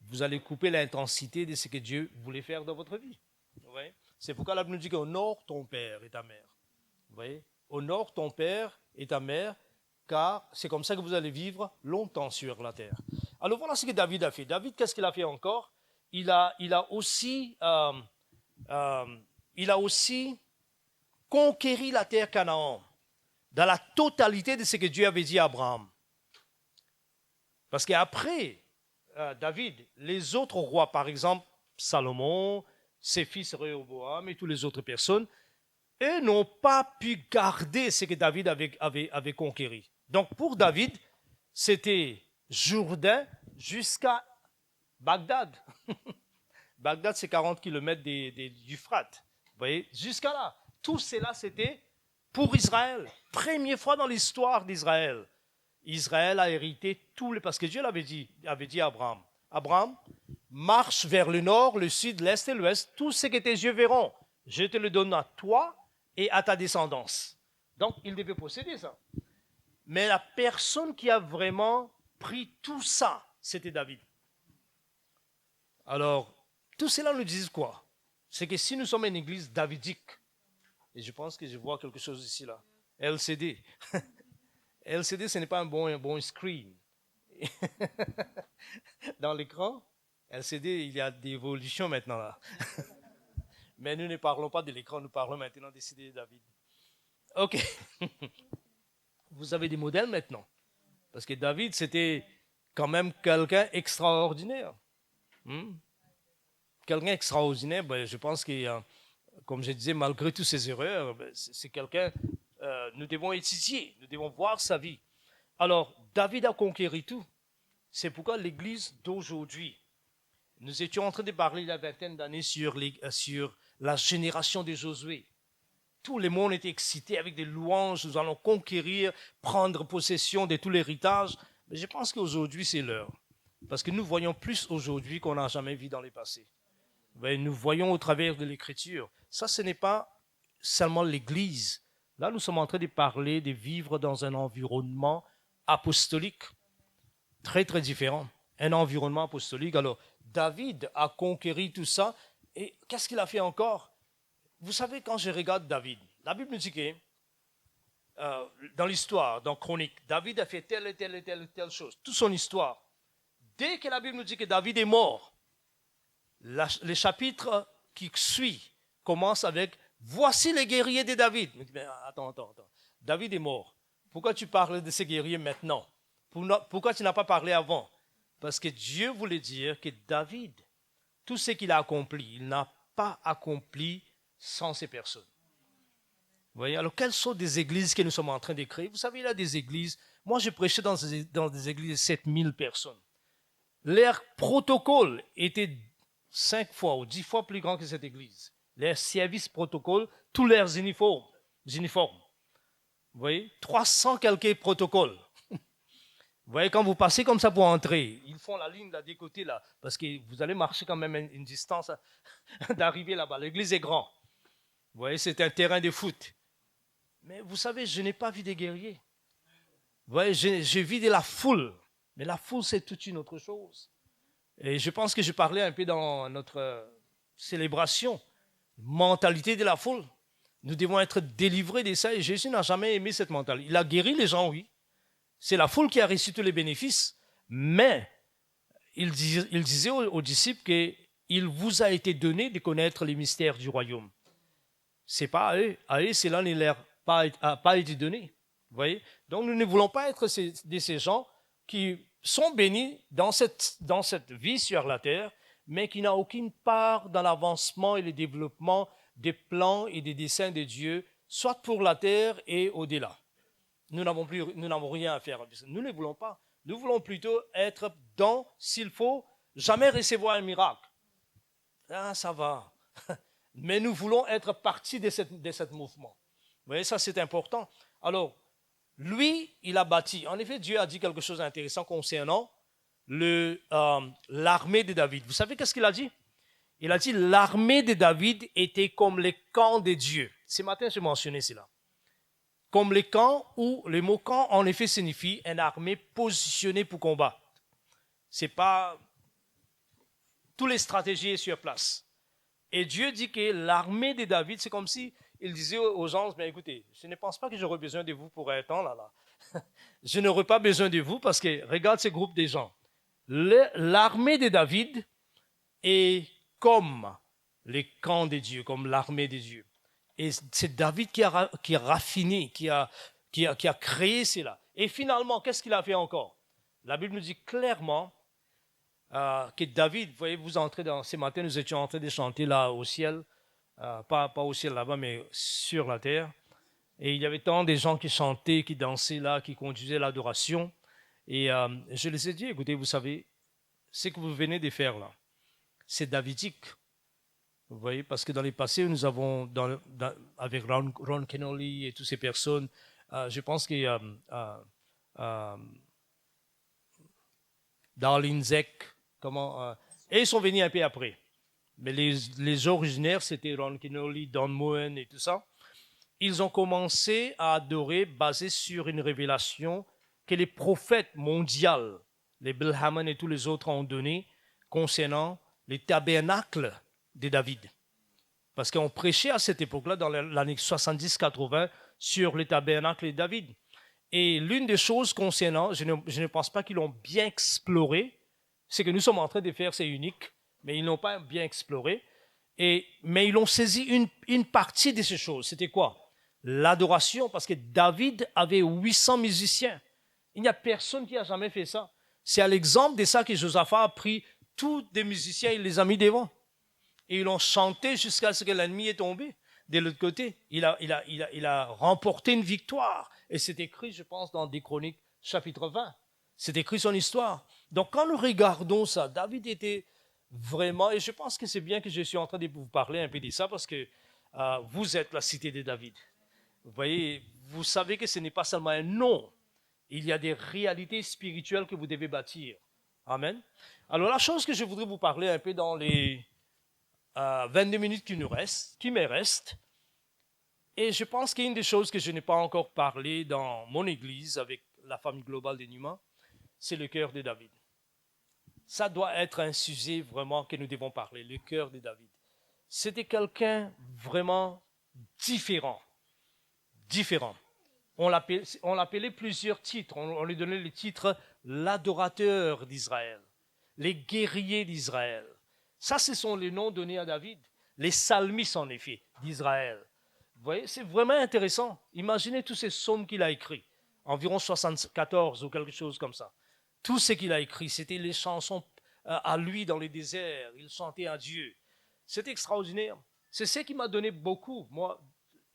Vous allez couper l'intensité de ce que Dieu voulait faire dans votre vie. Vous voyez? C'est pourquoi la Bible nous dit honore ton père et ta mère. Vous voyez? Honore ton père et ta mère, car c'est comme ça que vous allez vivre longtemps sur la terre. Alors voilà ce que David a fait. David, qu'est-ce qu'il a fait encore? Il a aussi conquéri la terre Canaan dans la totalité de ce que Dieu avait dit à Abraham. Parce qu'après David, les autres rois, par exemple Salomon, ses fils Rehoboam et toutes les autres personnes, eux n'ont pas pu garder ce que David avait conquéri. Donc pour David, c'était Jourdain jusqu'à Bagdad. Bagdad, c'est 40 km du Frat. Vous voyez, jusqu'à là. Tout cela, c'était pour Israël. Première fois dans l'histoire d'Israël. Israël a hérité tout le... Parce que Dieu avait dit à Abraham, Abraham, marche vers le nord, le sud, l'est et l'ouest. Tout ce que tes yeux verront, je te le donne à toi et à ta descendance. Donc, il devait posséder ça. Mais la personne qui a vraiment pris tout ça, c'était David. Alors, tout cela nous dit quoi? C'est que si nous sommes une église davidique, et je pense que je vois quelque chose ici là, LCD. LCD, ce n'est pas un bon screen. Dans l'écran, LCD, il y a des évolutions maintenant là. Mais nous ne parlons pas de l'écran, nous parlons maintenant des CD de David. Ok. Vous avez des modèles maintenant. Parce que David, c'était quand même quelqu'un extraordinaire. Quelqu'un extraordinaire, je pense que, comme je disais, malgré toutes ses erreurs, c'est quelqu'un, nous devons étudier, nous devons voir sa vie. Alors, David a conquéri tout. C'est pourquoi l'Église d'aujourd'hui, nous étions en train de parler il y a 20 d'années sur la génération de Josué. Tout le monde était excité avec des louanges, nous allons conquérir, prendre possession de tout l'héritage. Mais je pense qu'aujourd'hui, c'est l'heure. Parce que nous voyons plus aujourd'hui qu'on n'a jamais vu dans le passé. Nous voyons au travers de l'Écriture. Ça, ce n'est pas seulement l'Église. Là, nous sommes en train de parler de vivre dans un environnement apostolique, très, très différent. Un environnement apostolique. Alors, David a conquéri tout ça. Et qu'est-ce qu'il a fait encore? Vous savez, quand je regarde David, la Bible nous dit que, dans l'histoire, dans Chronique, David a fait telle et telle et telle et telle chose. Toute son histoire. Dès que la Bible nous dit que David est mort, le chapitre qui suit commence avec « Voici les guerriers de David ». Mais attends. David est mort. Pourquoi tu parles de ces guerriers maintenant? Pourquoi tu n'as pas parlé avant? Parce que Dieu voulait dire que David, tout ce qu'il a accompli, il n'a pas accompli sans ces personnes. Vous voyez, alors quelles sont des églises que nous sommes en train de créer? Vous savez, il y a des églises, moi j'ai prêché dans des églises de 7000 personnes. Leur protocole était 5 fois ou 10 fois plus grand que cette église. Leur service protocole, tous leurs uniformes. Vous voyez, 300 quelques protocoles. Vous voyez, quand vous passez comme ça pour entrer, ils font la ligne là des côtés là, parce que vous allez marcher quand même une distance d'arriver là-bas. L'église est grande. Vous voyez, c'est un terrain de foot. Mais vous savez, je n'ai pas vu des guerriers. Vous voyez, j'ai vu de la foule. Mais la foule, c'est toute une autre chose. Et je pense que je parlais un peu dans notre célébration. Mentalité de la foule. Nous devons être délivrés de ça. Et Jésus n'a jamais aimé cette mentalité. Il a guéri les gens, oui. C'est la foule qui a reçu tous les bénéfices. Mais il disait aux disciples qu'il vous a été donné de connaître les mystères du royaume. Ce n'est pas à eux. À eux, cela ne leur a pas été donné. Vous voyez? Donc, nous ne voulons pas être de ces gens qui sont bénis dans cette vie sur la terre, mais qui n'ont aucune part dans l'avancement et le développement des plans et des desseins de Dieu, soit pour la terre et au-delà. Nous n'avons rien à faire. Nous ne voulons pas. Nous voulons plutôt être dans, s'il faut, jamais recevoir un miracle. Ah, ça va. Mais nous voulons être partie de ce mouvement. Vous voyez, ça c'est important. Alors, lui, il a bâti. En effet, Dieu a dit quelque chose d'intéressant concernant l'armée de David. Vous savez qu'est-ce qu'il a dit? Il a dit l'armée de David était comme les camps de Dieu. Ce matin, j'ai mentionné cela. Comme les camps où le mot camp, en effet, signifie une armée positionnée pour combattre. Ce n'est pas toutes les stratégies sur place. Et Dieu dit que l'armée de David, c'est comme si il disait aux gens, mais écoutez, je ne pense pas que j'aurai besoin de vous pour un temps là. Je n'aurai pas besoin de vous parce que regarde ce groupe de gens. L'armée de David est comme les camps de Dieu, comme l'armée de Dieu. Et c'est David qui a raffiné, qui a créé cela. Et finalement, qu'est-ce qu'il a fait encore? La Bible nous dit clairement que David, vous voyez, vous entrez dans ce matin, nous étions en train de chanter là au ciel, pas au ciel là-bas, mais sur la terre. Et il y avait tant de gens qui chantaient, qui dansaient là, qui conduisaient l'adoration. Et je les ai dit, écoutez, vous savez, ce que vous venez de faire là, c'est davidique. Vous voyez, parce que dans les passés, nous avons, avec Ron Kenoly et toutes ces personnes, je pense qu'il y a Darlene Zek, et ils sont venus un peu après. Mais les originaires, c'était Ron Kenoly, Don Moen et tout ça. Ils ont commencé à adorer basé sur une révélation que les prophètes mondiaux, les Bill Hamon et tous les autres ont donné concernant les tabernacles de David. Parce qu'on prêchait à cette époque-là, dans l'année 70-80, sur les tabernacles de David. Et l'une des choses concernant, je ne pense pas qu'ils l'ont bien exploré, c'est que nous sommes en train de faire, c'est unique, mais ils n'ont pas bien exploré. Mais ils ont saisi une partie de ces choses. C'était quoi? L'adoration, parce que David avait 800 musiciens. Il n'y a personne qui a jamais fait ça. C'est à l'exemple de ça que Josaphat a pris tous les musiciens, il les a mis devant. Et ils ont chanté jusqu'à ce que l'ennemi est tombé. De l'autre côté, il a remporté une victoire. Et c'est écrit, je pense, dans des Chroniques, chapitre 20. C'est écrit son histoire. Donc quand nous regardons ça, David était vraiment, et je pense que c'est bien que je suis en train de vous parler un peu de ça, parce que vous êtes la cité de David. Vous voyez, vous savez que ce n'est pas seulement un nom. Il y a des réalités spirituelles que vous devez bâtir. Amen. Alors la chose que je voudrais vous parler un peu dans les 22 minutes qui me restent, et je pense qu'une des choses que je n'ai pas encore parlé dans mon église avec la famille globale des Numa, c'est le cœur de David. Ça doit être un sujet vraiment que nous devons parler, le cœur de David. C'était quelqu'un vraiment différent. On l'appelait plusieurs titres. On lui donnait le titre l'adorateur d'Israël, les guerriers d'Israël. Ça, ce sont les noms donnés à David. Les psalmistes, en effet, d'Israël. Vous voyez, c'est vraiment intéressant. Imaginez tous ces psaumes qu'il a écrits, environ 74 ou quelque chose comme ça. Tout ce qu'il a écrit, c'était les chansons à lui dans les déserts. Il chantait à Dieu. C'est extraordinaire. C'est ce qui m'a donné beaucoup. Moi,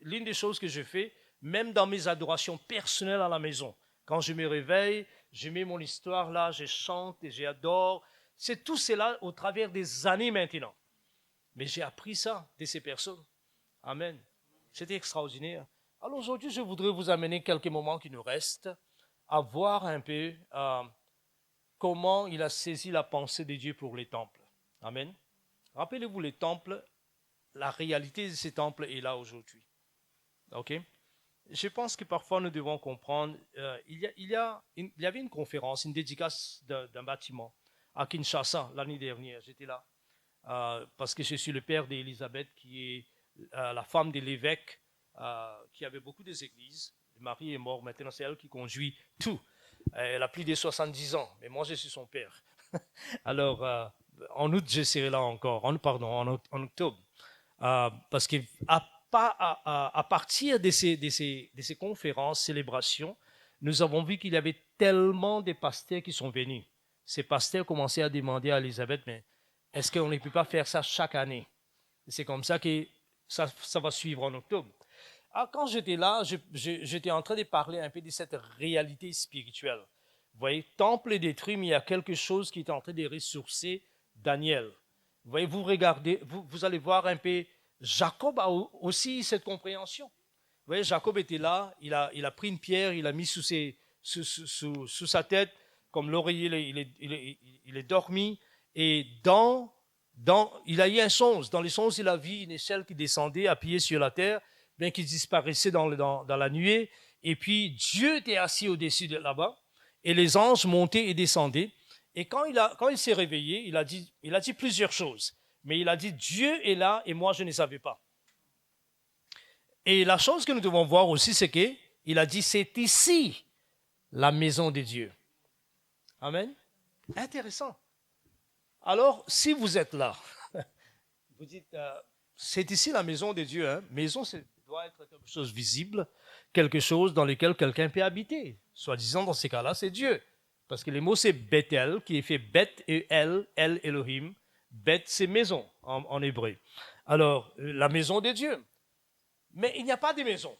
l'une des choses que je fais, même dans mes adorations personnelles à la maison. Quand je me réveille, je mets mon histoire là, je chante et j'adore. C'est tout cela au travers des années maintenant. Mais j'ai appris ça de ces personnes. Amen. C'était extraordinaire. Alors aujourd'hui, je voudrais vous amener quelques moments qui nous restent à voir un peu comment il a saisi la pensée de Dieu pour les temples. Amen. Rappelez-vous les temples, la réalité de ces temples est là aujourd'hui. OK? Je pense que parfois nous devons comprendre, il y avait une conférence, une dédicace d'un bâtiment à Kinshasa l'année dernière. J'étais là parce que je suis le père d'Élisabeth qui est la femme de l'évêque qui avait beaucoup d'églises. Le mari est mort, maintenant c'est elle qui conduit tout. Elle a plus de 70 ans, mais moi je suis son père. Alors, en août, je serai là encore, en octobre. Parce qu'à à partir de ces conférences, célébrations, nous avons vu qu'il y avait tellement de pasteurs qui sont venus. Ces pasteurs commençaient à demander à Elisabeth, mais est-ce qu'on ne peut pas faire ça chaque année? C'est comme ça que ça va suivre en octobre. Alors, quand j'étais là, j'étais en train de parler un peu de cette réalité spirituelle. Vous voyez, temple détruit, mais il y a quelque chose qui est en train de ressourcer Daniel. Vous voyez, vous regardez, vous allez voir un peu, Jacob a aussi cette compréhension. Vous voyez, Jacob était là, il a pris une pierre, il a mis sous sa tête, comme l'oreiller, il est dormi, et il a eu un songe. Dans les songes, il a vu une échelle qui descendait, appuyée sur la terre, bien qu'il disparaissait dans la nuée, et puis Dieu était assis au-dessus de là-bas, et les anges montaient et descendaient. Et quand il s'est réveillé, il a dit plusieurs choses. Mais il a dit, Dieu est là et moi je ne savais pas. Et la chose que nous devons voir aussi, c'est qu'il a dit, c'est ici la maison de Dieu. Amen. Intéressant. Alors, si vous êtes là, vous dites, c'est ici la maison de Dieu. Hein? Maison, doit être quelque chose de visible, quelque chose dans lequel quelqu'un peut habiter. Soi-disant, dans ces cas-là, c'est Dieu. Parce que le mot, c'est Bethel, qui est fait Bet et El Elohim. Bet, c'est maison en hébreu. Alors, la maison de Dieu. Mais il n'y a pas de maison.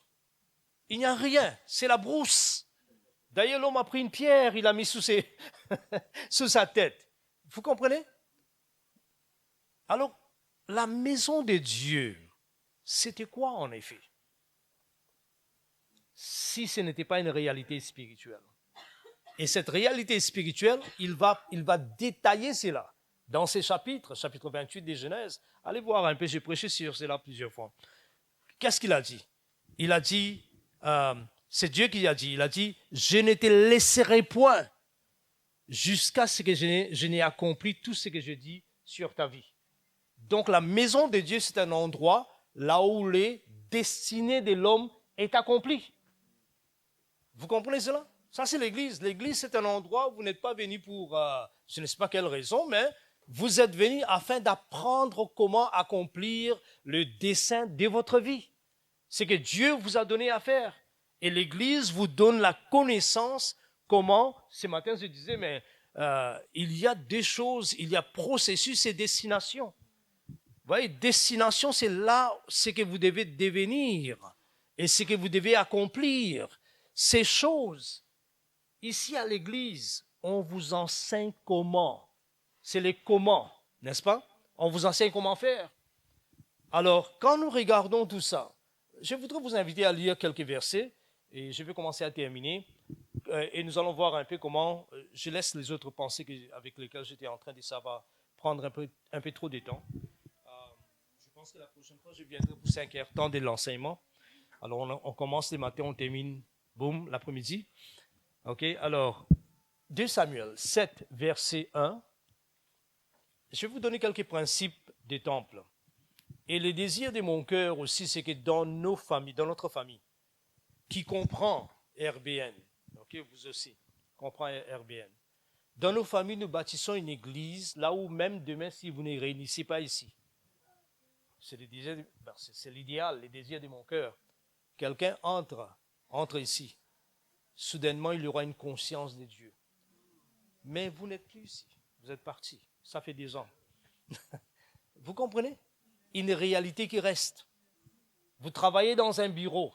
Il n'y a rien. C'est la brousse. D'ailleurs, l'homme a pris une pierre, il l'a mis sous sa tête. Vous comprenez? Alors, la maison de Dieu, c'était quoi en effet? Si ce n'était pas une réalité spirituelle. Et cette réalité spirituelle, il va détailler cela dans ces chapitres, chapitre 28 des Genèse. Allez voir un peu, j'ai prêché sur cela plusieurs fois. Qu'est-ce qu'il a dit? Il a dit, c'est Dieu qui a dit, il a dit, je ne te laisserai point jusqu'à ce que je n'ai accompli tout ce que je dis sur ta vie. Donc la maison de Dieu, c'est un endroit là où les destinées de l'homme est accomplie. Vous comprenez cela? Ça, c'est l'église. L'église, c'est un endroit où vous n'êtes pas venu pour, je ne sais pas quelle raison, mais vous êtes venu afin d'apprendre comment accomplir le dessein de votre vie. C'est que Dieu vous a donné à faire. Et l'église vous donne la connaissance comment, ce matin je disais, mais il y a des choses, il y a processus et destination. Vous voyez, destination, c'est là ce que vous devez devenir et ce que vous devez accomplir. Ces choses, ici à l'église, on vous enseigne comment. C'est les comment, n'est-ce pas? On vous enseigne comment faire. Alors, quand nous regardons tout ça, je voudrais vous inviter à lire quelques versets et je vais commencer à terminer. Et nous allons voir un peu comment, je laisse les autres pensées avec lesquelles j'étais en train de ça va prendre un peu trop de temps. Je pense que la prochaine fois, je viendrai pour 5 heures temps de l'enseignement. Alors, on commence le matin, on termine, boum, l'après-midi. OK, alors, 2 Samuel 7, verset 1. Je vais vous donner quelques principes des temples. Et le désir de mon cœur aussi, c'est que dans notre famille, qui comprend RBN, ok, vous aussi, comprend RBN, dans nos familles, nous bâtissons une église, là où même demain, si vous ne réunissez pas ici, c'est l'idéal, le désir de mon cœur. Quelqu'un entre ici. Soudainement, il y aura une conscience de Dieu. Mais vous n'êtes plus ici. Vous êtes partis. Ça fait 2 ans. Vous comprenez? Une réalité qui reste. Vous travaillez dans un bureau.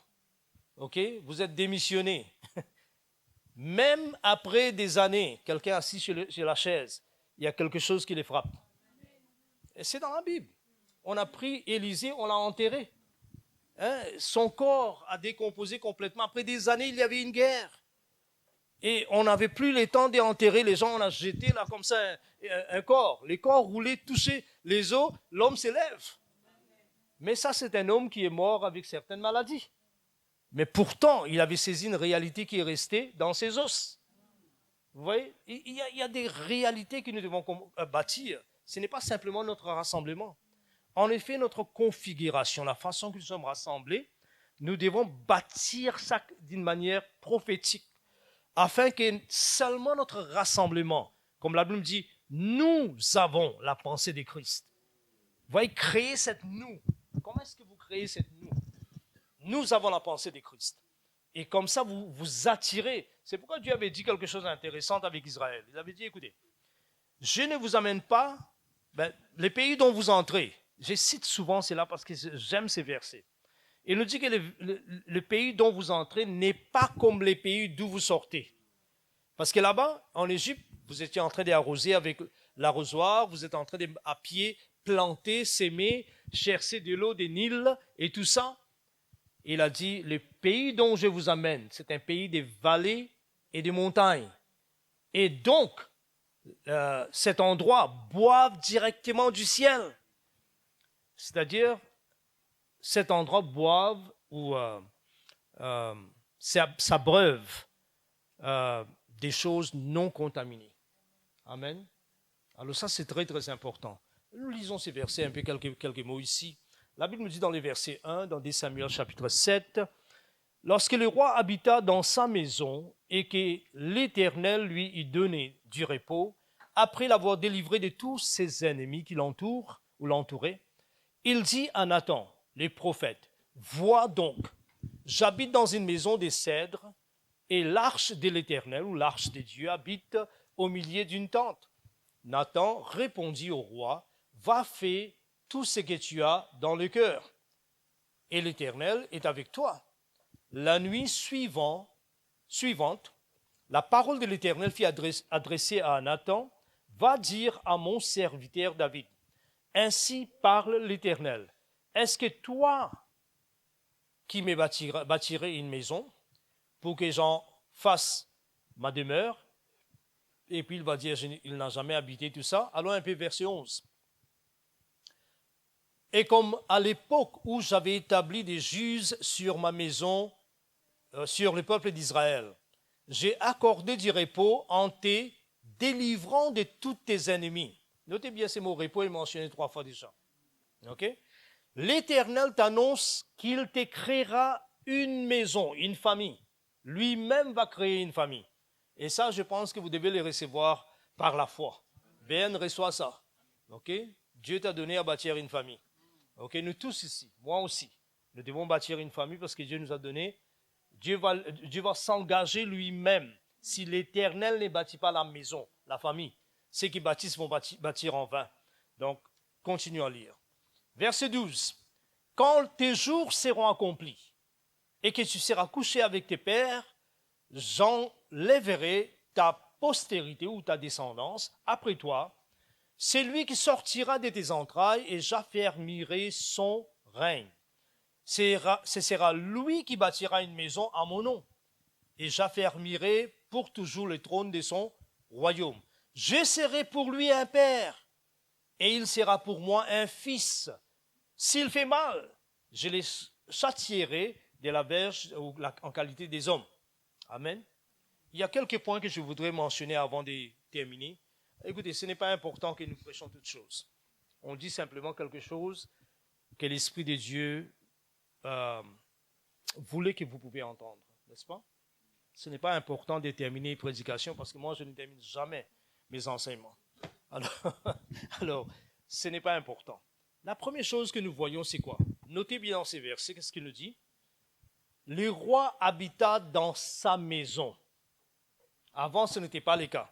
OK? Vous êtes démissionné. Même après des années, quelqu'un assis sur la chaise, il y a quelque chose qui les frappe. Et c'est dans la Bible. On a pris Élisée, on l'a enterré. Son corps a décomposé complètement. Après des années, il y avait une guerre. Et on n'avait plus le temps d'enterrer les gens. On a jeté là comme ça un corps. Les corps roulaient, touchaient les os. L'homme s'élève. Mais ça, c'est un homme qui est mort avec certaines maladies. Mais pourtant, il avait saisi une réalité qui est restée dans ses os. Vous voyez, il y a des réalités que nous devons bâtir. Ce n'est pas simplement notre rassemblement. En effet, notre configuration, la façon que nous sommes rassemblés, nous devons bâtir ça d'une manière prophétique, afin que seulement notre rassemblement, comme la Bible dit, nous avons la pensée de Christ. Vous voyez, créer cette nous. Comment est-ce que vous créez cette nous? Nous avons la pensée de Christ. Et comme ça, vous vous attirez. C'est pourquoi Dieu avait dit quelque chose d'intéressant avec Israël. Il avait dit, écoutez, je ne vous amène pas, les pays dont vous entrez. Je cite souvent cela parce que j'aime ces versets. Il nous dit que le pays dont vous entrez n'est pas comme les pays d'où vous sortez. Parce que là-bas, en Égypte, vous étiez en train d'arroser avec l'arrosoir, vous êtes en train à pied planter, s'aimer, chercher de l'eau des Nils et tout ça. Il a dit, le pays dont je vous amène, c'est un pays de vallées et de montagnes. Et donc, cet endroit boive directement du ciel. C'est-à-dire, cet endroit boive ou s'abreuve des choses non contaminées. Amen. Alors ça, c'est très, très important. Nous lisons ces versets, un peu quelques mots ici. La Bible nous dit dans les versets 1, dans 2 Samuel chapitre 7, « Lorsque le roi habita dans sa maison et que l'Éternel lui eut donné du repos, après l'avoir délivré de tous ses ennemis qui l'entourent ou l'entouraient, il dit à Nathan, le prophète, « Vois donc, j'habite dans une maison de cèdres et l'arche de l'Éternel ou l'arche de Dieu habite au milieu d'une tente. » Nathan répondit au roi, « Va faire tout ce que tu as dans le cœur, et l'Éternel est avec toi. » La nuit suivante, la parole de l'Éternel fut adressée à Nathan, « Va dire à mon serviteur David, ainsi parle l'Éternel, est-ce que toi qui me bâtirais une maison pour que j'en fasse ma demeure? » Et puis il va dire, il n'a jamais habité tout ça. Allons un peu verset 11. « Et comme à l'époque où j'avais établi des juges sur ma maison, sur le peuple d'Israël, j'ai accordé du repos en te délivrant de tous tes ennemis. » Notez bien ces mots, repos est mentionné 3 fois déjà. Okay? « L'Éternel t'annonce qu'il te créera une maison, une famille. Lui-même va créer une famille. » Et ça, je pense que vous devez les recevoir par la foi. Ben reçoit ça. Okay? Dieu t'a donné à bâtir une famille. Okay? Nous tous ici, moi aussi, nous devons bâtir une famille parce que Dieu nous a donné. Dieu va s'engager lui-même. Si l'Éternel ne bâtit pas la maison, la famille, ceux qui bâtissent vont bâtir en vain. Donc, continuons à lire. Verset 12. « Quand tes jours seront accomplis et que tu seras couché avec tes pères, j'enlèverai ta postérité ou ta descendance après toi, c'est lui qui sortira de tes entrailles et j'affermirai son règne. Ce sera lui qui bâtira une maison à mon nom et j'affermirai pour toujours le trône de son royaume. Je serai pour lui un père et il sera pour moi un fils. S'il fait mal, je les châtierai de la verge en qualité des hommes. » Amen. Il y a quelques points que je voudrais mentionner avant de terminer. Écoutez, ce n'est pas important que nous prêchions toutes choses. On dit simplement quelque chose que l'Esprit de Dieu voulait que vous pouvez entendre, n'est-ce pas? Ce n'est pas important de terminer une prédication parce que moi, je ne termine jamais mes enseignements. Alors, ce n'est pas important. La première chose que nous voyons, c'est quoi? Notez bien dans ces versets, qu'est-ce qu'il nous dit? Le roi habita dans sa maison. Avant, ce n'était pas le cas.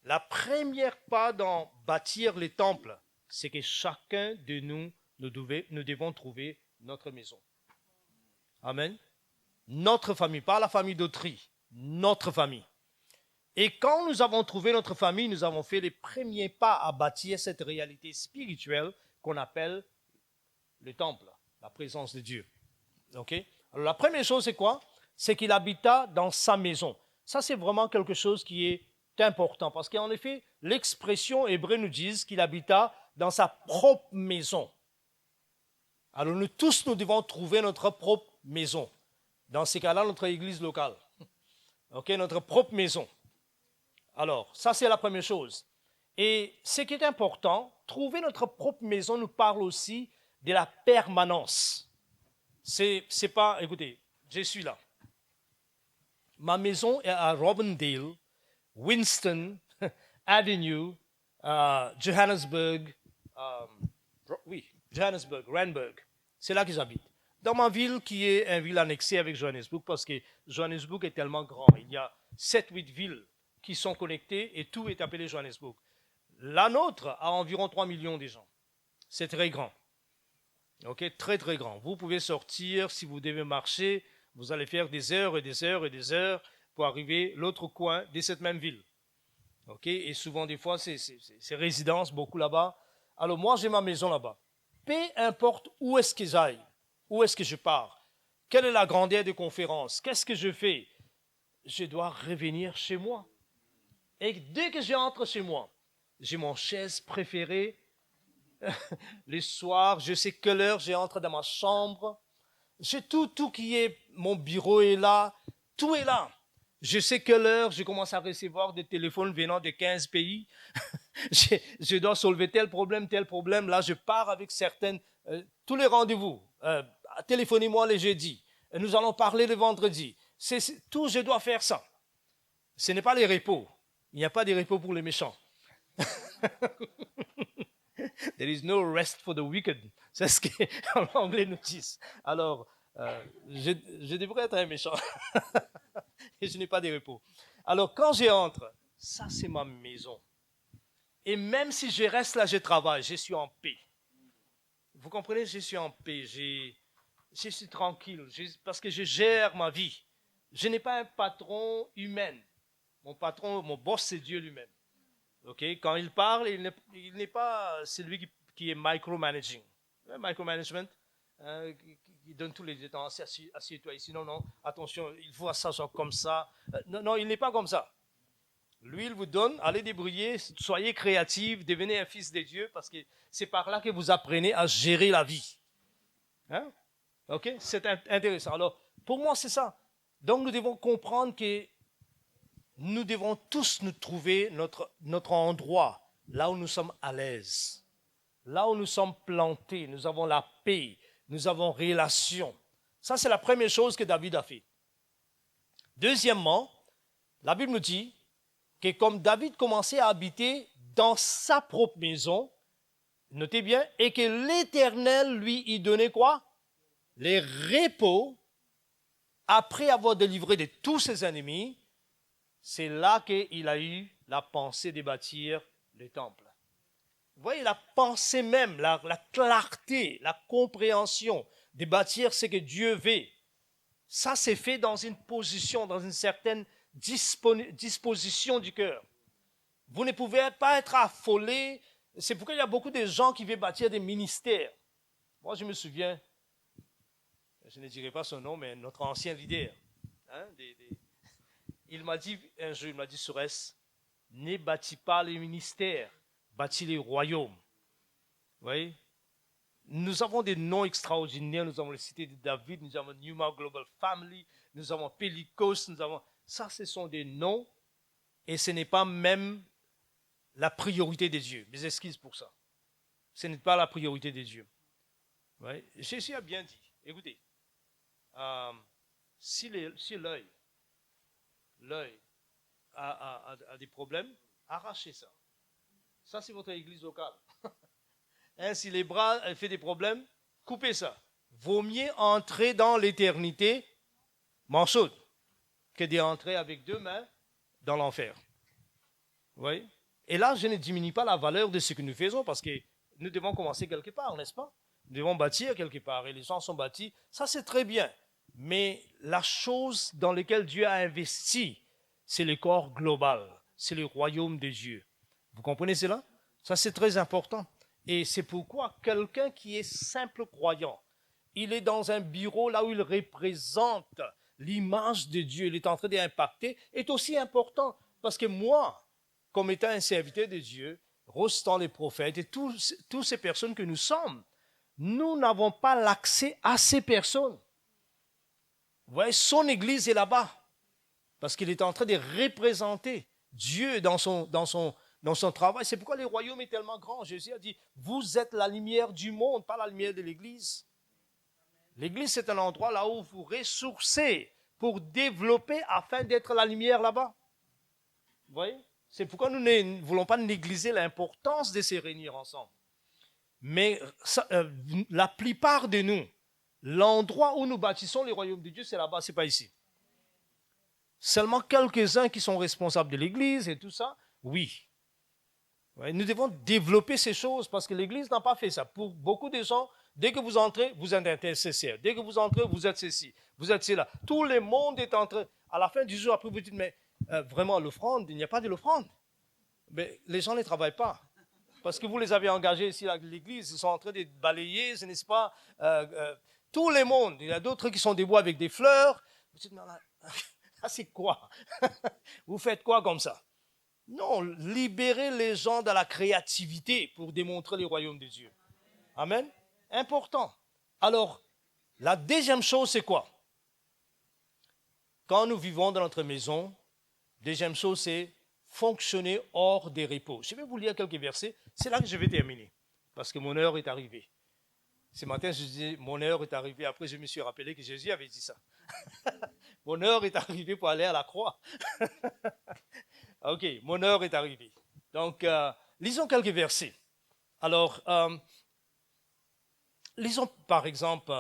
La première pas dans bâtir les temples, c'est que chacun de nous devons trouver notre maison. Amen. Notre famille, pas la famille d'autrui, notre famille. Et quand nous avons trouvé notre famille, nous avons fait les premiers pas à bâtir cette réalité spirituelle qu'on appelle le temple, la présence de Dieu. Okay? Alors la première chose, c'est quoi? C'est qu'il habita dans sa maison. Ça, c'est vraiment quelque chose qui est important parce qu'en effet, l'expression hébreu nous dit qu'il habita dans sa propre maison. Alors nous tous, nous devons trouver notre propre maison. Dans ces cas-là, notre église locale. Okay? Notre propre maison. Alors, ça c'est la première chose. Et ce qui est important, trouver notre propre maison nous parle aussi de la permanence. C'est pas, écoutez, je suis là. Ma maison est à Robindale, Winston, Avenue, Johannesburg, Johannesburg, Randburg. C'est là que j'habite. Dans ma ville qui est une ville annexée avec Johannesburg parce que Johannesburg est tellement grand. Il y a 7-8 villes qui sont connectées et tout est appelé Johannesburg. La nôtre a environ 3 millions de gens. C'est très grand. Ok, très très grand. Vous pouvez sortir, si vous devez marcher, vous allez faire des heures et des heures et des heures pour arriver à l'autre coin de cette même ville. Ok, et souvent des fois c'est résidence, beaucoup là-bas. Alors moi j'ai ma maison là-bas. Peu importe où est-ce que j'aille, où est-ce que je pars, quelle est la grandeur des conférences, qu'est-ce que je fais, je dois revenir chez moi. Et dès que j'entre chez moi, j'ai mon chaise préférée. Les soirs, je sais quelle heure j'entre dans ma chambre. J'ai tout qui est, mon bureau est là, tout est là. Je sais quelle heure je commence à recevoir des téléphones venant de 15 pays. je dois soulever tel problème. Là, je pars avec certaines, tous les rendez-vous. Téléphonez-moi les jeudis. Nous allons parler le vendredi. Tout, je dois faire ça. Ce n'est pas les repos. Il n'y a pas de repos pour les méchants. There is no rest for the wicked. C'est ce qu'en anglais nous disent. Alors, je devrais être un méchant. Et je n'ai pas de repos. Alors, quand j'entre, ça c'est ma maison. Et même si je reste là, je travaille, je suis en paix. Vous comprenez, je suis en paix. Je suis tranquille parce que je gère ma vie. Je n'ai pas un patron humain. Mon patron, mon boss, c'est Dieu lui-même. Okay? Quand il parle, il n'est pas celui qui est micromanaging. Micromanagement, il donne tous les détails, assieds-toi ici, non, attention, il faut ça soit comme ça. Non, il n'est pas comme ça. Lui, il vous donne, allez débrouiller, soyez créatifs, devenez un fils de Dieu, parce que c'est par là que vous apprenez à gérer la vie. Hein? Ok? C'est intéressant. Alors, pour moi, c'est ça. Donc, nous devons comprendre que nous devons tous nous trouver notre endroit, là où nous sommes à l'aise, là où nous sommes plantés, nous avons la paix, nous avons relation. Ça, c'est la première chose que David a fait. Deuxièmement, la Bible nous dit que comme David commençait à habiter dans sa propre maison, notez bien, et que l'Éternel lui y donnait quoi? Les repos, après avoir délivré de tous ses ennemis. C'est là qu'il a eu la pensée de bâtir le temple. Vous voyez, la pensée même, la clarté, la compréhension de bâtir ce que Dieu veut. Ça, c'est fait dans une position, dans une certaine disposition du cœur. Vous ne pouvez pas être affolé. C'est pourquoi il y a beaucoup de gens qui veulent bâtir des ministères. Moi, je me souviens, je ne dirai pas son nom, mais notre ancien leader, il m'a dit un jour, il m'a dit, Sourès, ne bâtis pas les ministères, bâtis les royaumes. Vous voyez? Nous avons des noms extraordinaires, nous avons la cité de David, nous avons Numa Global Family, nous avons Pélicos, ça ce sont des noms et ce n'est pas même la priorité des dieux. Mes excuses pour ça. Ce n'est pas la priorité des dieux. Vous voyez? Jésus a bien dit, écoutez, si l'œil a des problèmes, arrachez ça. Ça, c'est votre église locale. Si les bras font des problèmes, coupez ça. Vaut mieux entrer dans l'éternité manchot que d'entrer avec 2 mains dans l'enfer. Vous voyez? Et là, je ne diminue pas la valeur de ce que nous faisons parce que nous devons commencer quelque part, n'est-ce pas? Nous devons bâtir quelque part et les gens sont bâtis. Ça, c'est très bien. Mais la chose dans laquelle Dieu a investi, c'est le corps global, c'est le royaume de Dieu. Vous comprenez cela? Ça, c'est très important. Et c'est pourquoi quelqu'un qui est simple croyant, il est dans un bureau là où il représente l'image de Dieu, il est en train d'impacter, est aussi important. Parce que moi, comme étant un serviteur de Dieu, Rostan les prophètes et toutes ces personnes que nous sommes, nous n'avons pas l'accès à ces personnes. Vous voyez, son église est là-bas. Parce qu'il est en train de représenter Dieu dans son travail. C'est pourquoi le royaume est tellement grand. Jésus a dit, vous êtes la lumière du monde, pas la lumière de l'église. L'église, c'est un endroit là où vous ressourcez pour développer afin d'être la lumière là-bas. Vous voyez? C'est pourquoi nous ne voulons pas négliger l'importance de se réunir ensemble. Mais la plupart de nous, l'endroit où nous bâtissons le royaume de Dieu, c'est là-bas, ce n'est pas ici. Seulement quelques-uns qui sont responsables de l'église et tout ça, oui. Ouais, nous devons développer ces choses parce que l'église n'a pas fait ça. Pour beaucoup de gens, dès que vous entrez, vous êtes intercesseur. Dès que vous entrez, vous êtes ceci, vous êtes cela. Tout le monde est en train. À la fin du jour, après vous dites, mais vraiment, l'offrande, il n'y a pas de l'offrande. Mais les gens ne travaillent pas. Parce que vous les avez engagés ici à l'église, ils sont en train de balayer, ce n'est pas tout le monde. Il y a d'autres qui sont debout avec des fleurs. Vous dites, non, là, c'est quoi? Vous faites quoi comme ça? Non, libérez les gens de la créativité pour démontrer le royaume de Dieu. Amen. Important. Alors, la deuxième chose, c'est quoi? Quand nous vivons dans notre maison, deuxième chose, c'est fonctionner hors des repos. Je vais vous lire quelques versets. C'est là que je vais terminer, parce que mon heure est arrivée. Ce matin, je disais, mon heure est arrivée. Après, je me suis rappelé que Jésus avait dit ça. Mon heure est arrivée pour aller à la croix. Ok, mon heure est arrivée. Donc, lisons quelques versets. Alors, lisons par exemple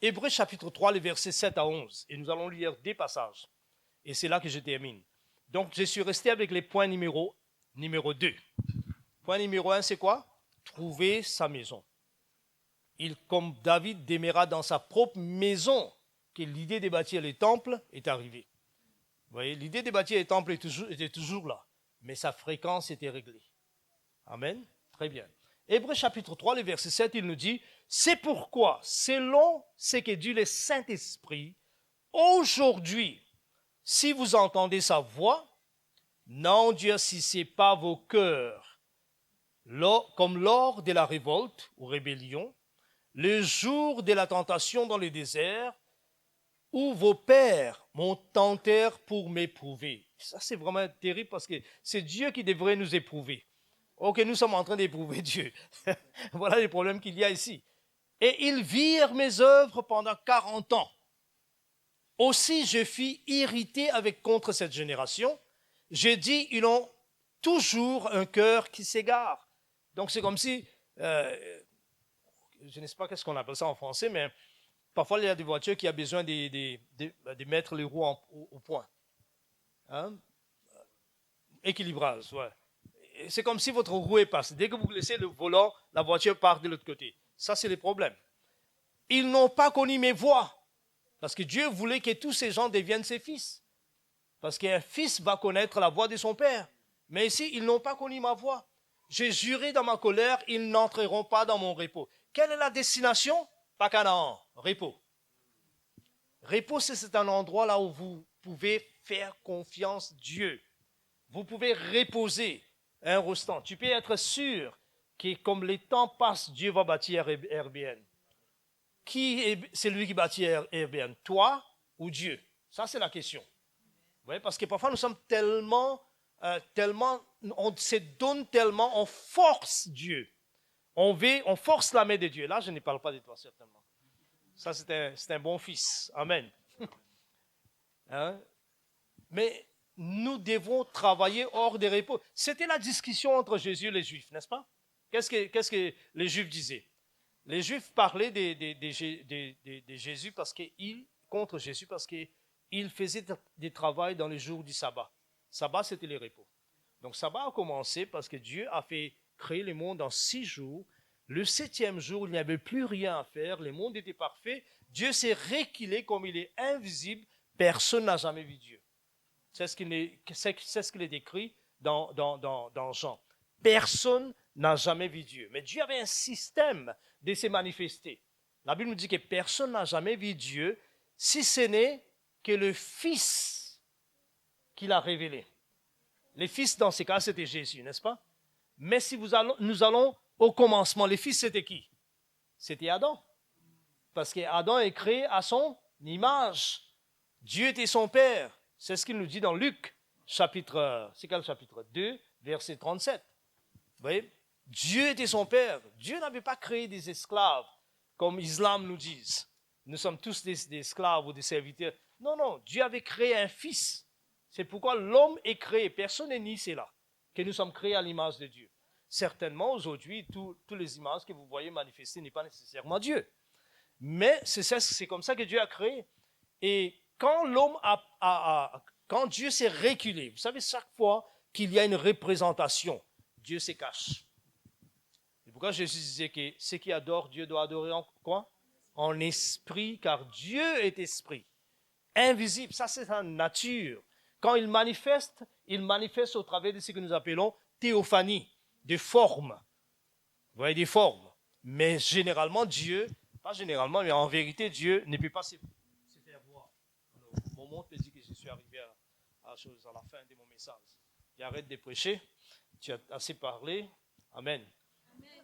Hébreux chapitre 3, les versets 7 à 11. Et nous allons lire des passages. Et c'est là que je termine. Donc, je suis resté avec les points numéro 2. Point numéro 1, c'est quoi? Trouver sa maison. Comme David demeura dans sa propre maison, que l'idée de bâtir les temples est arrivée. Vous voyez, l'idée de bâtir les temples était toujours là, mais sa fréquence était réglée. Amen. Très bien. Hébreux chapitre 3, le verset 7, il nous dit, c'est pourquoi, selon ce que dit le Saint-Esprit, aujourd'hui, si vous entendez sa voix, n'endurcissez pas vos cœurs, comme lors de la révolte ou rébellion, le jour de la tentation dans le désert, où vos pères m'ont tenté pour m'éprouver. Ça, c'est vraiment terrible parce que c'est Dieu qui devrait nous éprouver. Ok, nous sommes en train d'éprouver Dieu. Voilà les problèmes qu'il y a ici. Et ils virent mes œuvres pendant 40 ans. Aussi, je fus irrité contre cette génération. J'ai dit, ils ont toujours un cœur qui s'égare. Donc, c'est comme si, je ne sais pas qu'est-ce qu'on appelle ça en français, mais parfois, il y a des voitures qui ont besoin de mettre les roues au point. Hein? Équilibrage, ouais. C'est comme si votre roue est passée. Dès que vous laissez le volant, la voiture part de l'autre côté. Ça, c'est le problème. Ils n'ont pas connu mes voies. Parce que Dieu voulait que tous ces gens deviennent ses fils. Parce qu'un fils va connaître la voix de son père. Mais ici, ils n'ont pas connu ma voix. J'ai juré dans ma colère, ils n'entreront pas dans mon repos. Quelle est la destination? Pas Canaan, repos. Repos, c'est un endroit là où vous pouvez faire confiance à Dieu. Vous pouvez reposer un restant. Tu peux être sûr que comme les temps passent, Dieu va bâtir Airbnb. Qui est celui qui bâtit Airbnb? Toi ou Dieu? Ça, c'est la question. Oui, parce que parfois, nous sommes tellement, on se donne tellement, on force Dieu. On force la main de Dieu. Là, je ne parle pas de toi, certainement. Ça, c'est un bon fils. Amen. Hein? Mais nous devons travailler hors des repos. C'était la discussion entre Jésus et les Juifs, n'est-ce pas? Qu'est-ce que les Juifs disaient? Les Juifs parlaient de Jésus contre Jésus parce qu'il faisait des travaux dans les jours du sabbat. Sabbat, c'était les repos. Donc, sabbat a commencé parce que Dieu a fait créer le monde en 6 jours. Le 7e jour, il n'y avait plus rien à faire, le monde était parfait. Dieu s'est reculé comme il est invisible. Personne n'a jamais vu Dieu. C'est ce qu'il est écrit dans Jean. Personne n'a jamais vu Dieu. Mais Dieu avait un système de se manifester. La Bible nous dit que personne n'a jamais vu Dieu, si ce n'est que le Fils qu'il a révélé. Le Fils, dans ce cas, c'était Jésus, n'est-ce pas? Mais si nous allons au commencement, le Fils, c'était qui? C'était Adam. Parce qu'Adam est créé à son image. Dieu était son Père. C'est ce qu'il nous dit dans Luc, chapitre 2, verset 37. Vous voyez? Dieu était son Père. Dieu n'avait pas créé des esclaves, comme l'islam nous dit. Nous sommes tous des esclaves ou des serviteurs. Non, non, Dieu avait créé un Fils. C'est pourquoi l'homme est créé. Personne n'est ni c'est là, que nous sommes créés à l'image de Dieu. Certainement, aujourd'hui, toutes les images que vous voyez manifester n'est pas nécessairement Dieu. Mais c'est comme ça que Dieu a créé. Et quand quand Dieu s'est reculé, vous savez, chaque fois qu'il y a une représentation, Dieu se cache. C'est pourquoi Jésus disait que ceux qui adorent Dieu doivent adorer en quoi? En esprit, car Dieu est esprit. Invisible, ça c'est sa nature. Quand il manifeste au travers de ce que nous appelons théophanie, des formes. Vous voyez, des formes. Mais généralement, Dieu, pas généralement, mais en vérité, Dieu ne peut pas se faire voir. Alors, mon monde te dit que je suis arrivé à la fin de mon message. J'arrête de prêcher, tu as assez parlé. Amen.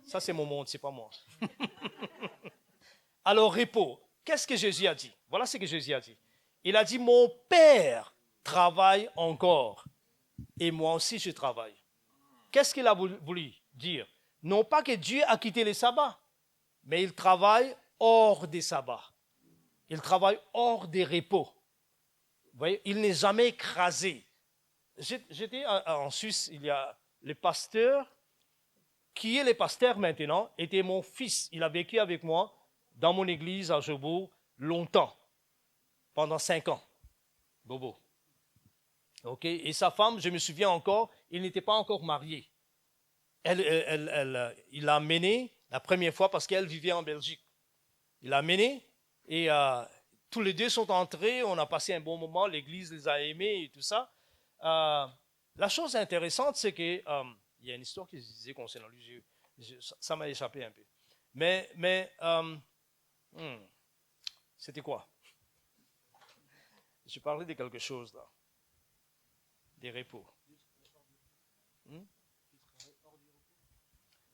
Ça, c'est mon monde, c'est pas moi. Alors, repos. Qu'est-ce que Jésus a dit? Voilà ce que Jésus a dit. Il a dit, mon Père travaille encore et moi aussi je travaille. Qu'est-ce qu'il a voulu dire? Non pas que Dieu a quitté les sabbats, mais il travaille hors des sabbats. Il travaille hors des repos. Vous voyez, il n'est jamais écrasé. J'étais en Suisse, il y a le pasteur, qui est le pasteur maintenant, était mon fils. Il a vécu avec moi dans mon église à Jobourg longtemps, pendant 5 ans. Bobo. Ok, et sa femme, je me souviens encore, il n'était pas encore marié. Il l'a amené la première fois parce qu'elle vivait en Belgique. Il l'a amené et tous les deux sont entrés, on a passé un bon moment, l'église les a aimés et tout ça. La chose intéressante, c'est que il y a une histoire qui se disait concernant lui, ça m'a échappé un peu. Mais c'était quoi? Je parlais de quelque chose là. Des repos.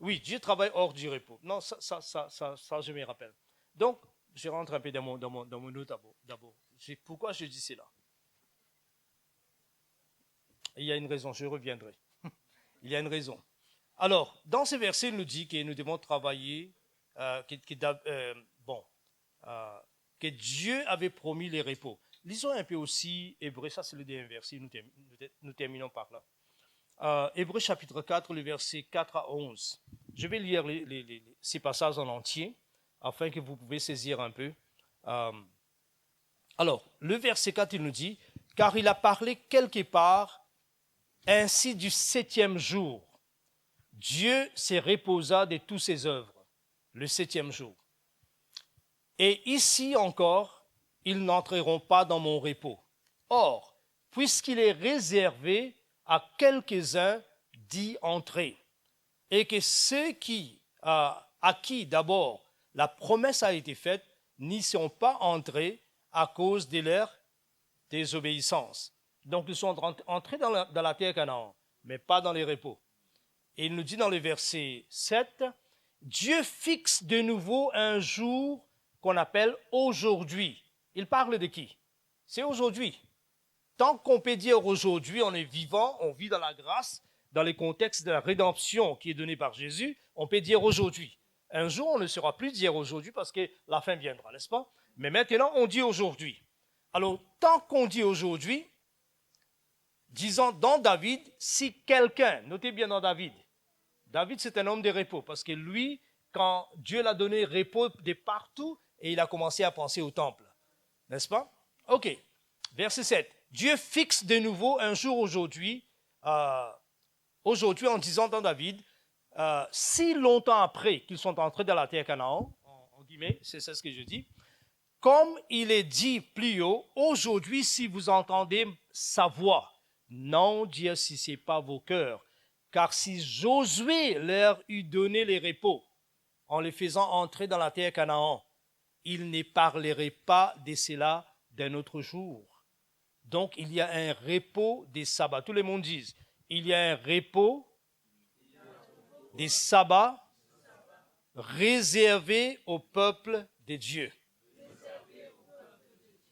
Oui, Dieu travaille hors du repos. Non, ça je me rappelle. Donc, je rentre un peu dans mon note d'abord. Pourquoi je dis cela? Il y a une raison, je reviendrai. Il y a une raison. Alors, dans ce verset, il nous dit que nous devons travailler, que Dieu avait promis les repos. Lisons un peu aussi Hébreux, ça c'est le dernier verset, nous terminons par là. Hébreux chapitre 4, le verset 4 à 11. Je vais lire ces passages en entier, afin que vous pouvez saisir un peu. Alors, le verset 4, il nous dit, « Car il a parlé quelque part ainsi du 7e jour. Dieu se reposa de toutes ses œuvres, le 7e jour. Et ici encore, ils n'entreront pas dans mon repos. Or, puisqu'il est réservé à quelques-uns d'y entrer, et que ceux à qui d'abord la promesse a été faite n'y sont pas entrés à cause de leur désobéissance. » Donc, ils sont entrés dans la terre Canaan, mais pas dans les repos. Et il nous dit dans le verset 7, « Dieu fixe de nouveau un jour qu'on appelle aujourd'hui. » Il parle de qui? C'est aujourd'hui. Tant qu'on peut dire aujourd'hui, on est vivant, on vit dans la grâce, dans le contexte de la rédemption qui est donnée par Jésus, on peut dire aujourd'hui. Un jour, on ne saura plus dire aujourd'hui parce que la fin viendra, n'est-ce pas? Mais maintenant, on dit aujourd'hui. Alors, tant qu'on dit aujourd'hui, disons dans David, si quelqu'un, notez bien dans David, David c'est un homme de repos parce que lui, quand Dieu l'a donné repos de partout, et il a commencé à penser au temple. N'est-ce pas? Ok. Verset 7. Dieu fixe de nouveau un jour aujourd'hui en disant dans David, si longtemps après qu'ils sont entrés dans la terre Canaan, en guillemets, c'est ce que je dis, comme il est dit plus haut, aujourd'hui, si vous entendez sa voix, n'endurcissez pas vos cœurs, car si Josué leur eût donné les repos en les faisant entrer dans la terre Canaan, il ne parlerait pas de cela d'un autre jour. Donc, il y a un repos des sabbats. Tout le monde dit, il y a un repos des sabbats réservé au peuple de Dieu.